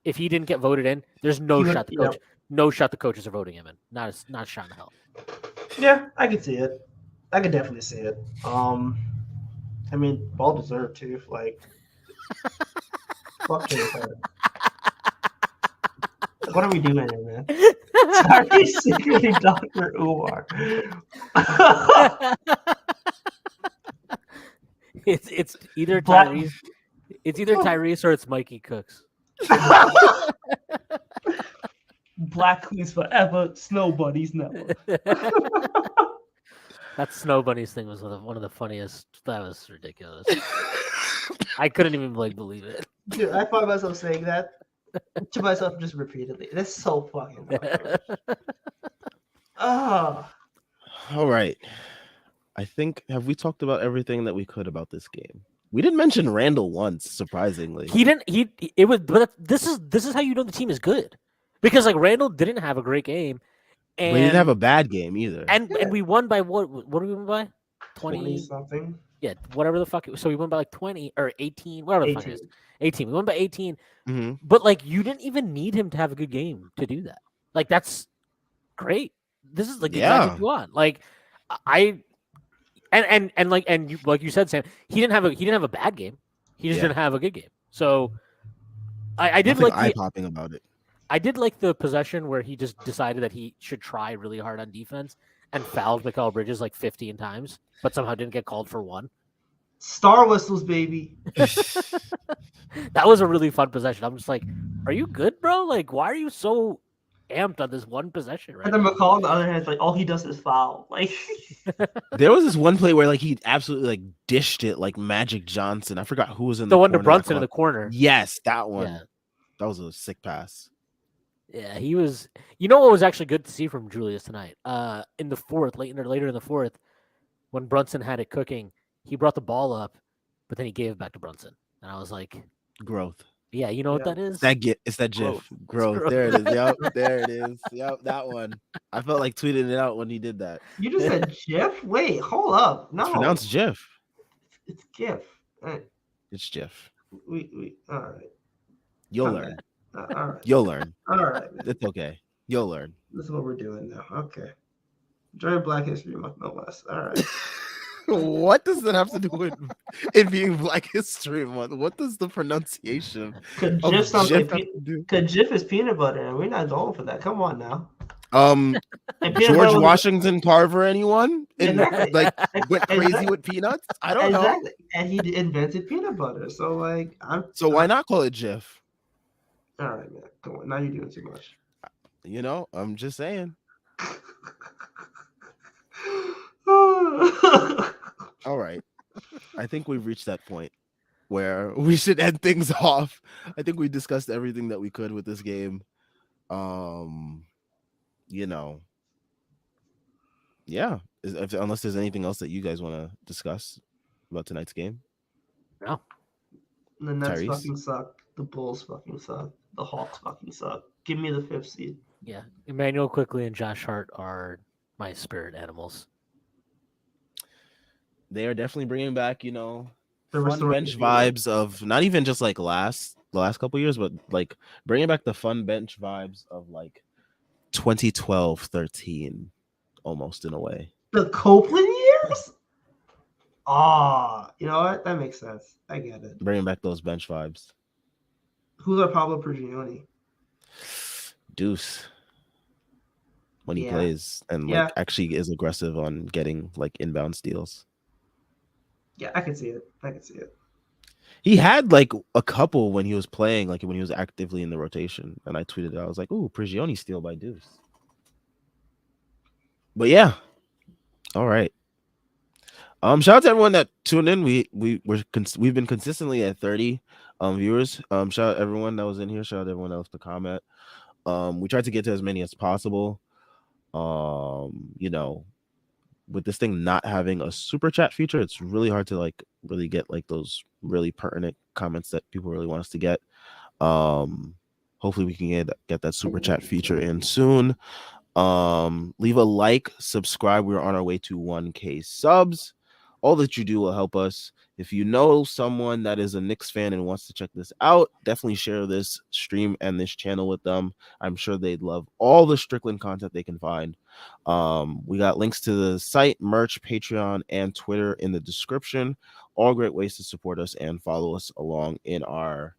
if he didn't get voted in, there's no He would- shot the coaches are voting him in. Not a shot in hell. Yeah, I can see it. I could definitely see it. I mean, well deserved too. Like, fuck James Harden. What are we doing here, man? Sorry, secretly Dr. Umar. It's either Black- Tyrese. It's either Tyrese or it's Mikey Cooks. Black Queens forever, Snow Bunnies never. That Snow Bunnies thing was one of the funniest. That was ridiculous. I couldn't even believe it. Dude, I find myself saying that to myself just repeatedly. That's so fucking funny. Ah. All right. I think have we talked about everything that we could about this game? We didn't mention Randall once, surprisingly. He didn't. It was. But this is how you know the team is good, because like Randall didn't have a great game, and But he didn't have a bad game either. and we won by what? What did we win by? 20 something. Yeah, whatever the fuck. So we won by like 20 or 18, whatever the fuck it is. 18. We won by 18. Mhm. But like you didn't even need him to have a good game to do that. Like that's great. This is like exactly what you want. Like like you said, Sam, he didn't have a bad game. He just didn't have a good game. So I did like eye-popping about it. I did like the possession where he just decided that he should try really hard on defense and fouled Mikal Bridges like 15 times, but somehow didn't get called for one. Star whistles, baby. That was a really fun possession. I'm just like, are you good, bro? Like, why are you so amped on this one possession right And then now? McCall on the other hand is like, all he does is foul. Like, There was this one play where like he absolutely like dished it like Magic Johnson. I forgot who was in The one to corner Brunson in the corner. Yes, that one. Yeah. That was a sick pass. Yeah, he was. You know what was actually good to see from Julius tonight? In the fourth, later in the fourth, when Brunson had it cooking, he brought the ball up, but then he gave it back to Brunson, and I was like, Growth. "Yeah, you know what that is? It's that GIF. Growth. There it is. Yep, there it is. Yep, that one. I felt like tweeting it out when he did that. you just said GIF? Wait, hold up. No. It's pronounced GIF. It's GIF. It's GIF. We all right. You'll learn. All right. You'll learn. All right. Man. It's okay. You'll learn. This is what we're doing now. Okay. During Black History Month, no less. All right. What does that have to do with it being Black History Month? What does the pronunciation Could of GIF sound GIF like have to do? Cause GIF is peanut butter, and we're not going for that. Come on now. And peanut George butter was- Washington Carver, anyone? Exactly. Like went crazy Exactly. with peanuts? I don't know. Exactly. And he invented peanut butter. So like So why not call it GIF? All right, man. Come on. Now you're doing too much. You know, I'm just saying. All right. I think we've reached that point where we should end things off. I think we discussed everything that we could with this game. You know. Yeah. Unless there's anything else that you guys want to discuss about tonight's game. No. The Nets Tyrese? fucking suck. The Bulls fucking suck. The Hawks fucking suck. Give me the 5th seed. Yeah, Emmanuel Quickly and Josh Hart are my spirit animals. They are definitely bringing back, you know, The fun restoration bench hero. vibes of not even just like the last couple years, but like bringing back the fun bench vibes of like 2012-13 almost in a way. The Copeland years? Ah, you know what? That makes sense. I get it. Bringing back those bench vibes. Who's our Pablo Prigioni? Deuce when he Yeah. plays and Yeah. like actually is aggressive on getting like inbound steals. Yeah, I can see it. I can see it. He had like a couple when he was playing, like when he was actively in the rotation, and I tweeted it. I was like, "Ooh, Prigioni steal by Deuce." But yeah, all right. Shout out to everyone that tuned in. We've been consistently at 30 viewers. Shout out everyone that was in here. Shout out everyone else to comment. We tried to get to as many as possible. You know, with this thing not having a super chat feature, it's really hard to like really get like those really pertinent comments that people really want us to get. Hopefully we can get that super chat feature in soon. Leave a like, subscribe. We're on our way to 1K subs. All that you do will help us. If you know someone that is a Knicks fan and wants to check this out, definitely share this stream and this channel with them. I'm sure they'd love all the Strickland content they can find. We got links to the site, merch, Patreon, and Twitter in the description. All great ways to support us and follow us along in our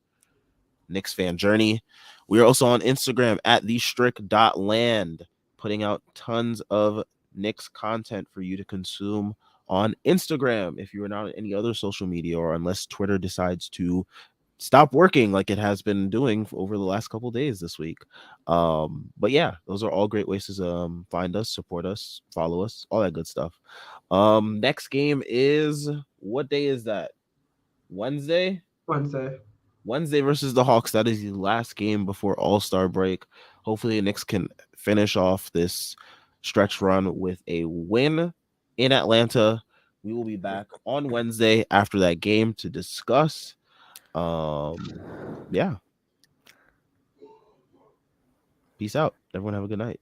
Knicks fan journey. We are also on Instagram at thestrick.land, putting out tons of Knicks content for you to consume on Instagram if you are not on any other social media, or unless Twitter decides to stop working like it has been doing over the last couple days this week. But yeah, those are all great ways to find us, support us, follow us, all that good stuff. Next game is, what day is that? Wednesday versus the Hawks. That is the last game before All-Star break. Hopefully the Knicks can finish off this stretch run with a win in Atlanta. We will be back on Wednesday after that game to discuss. Yeah. Peace out. Everyone have a good night.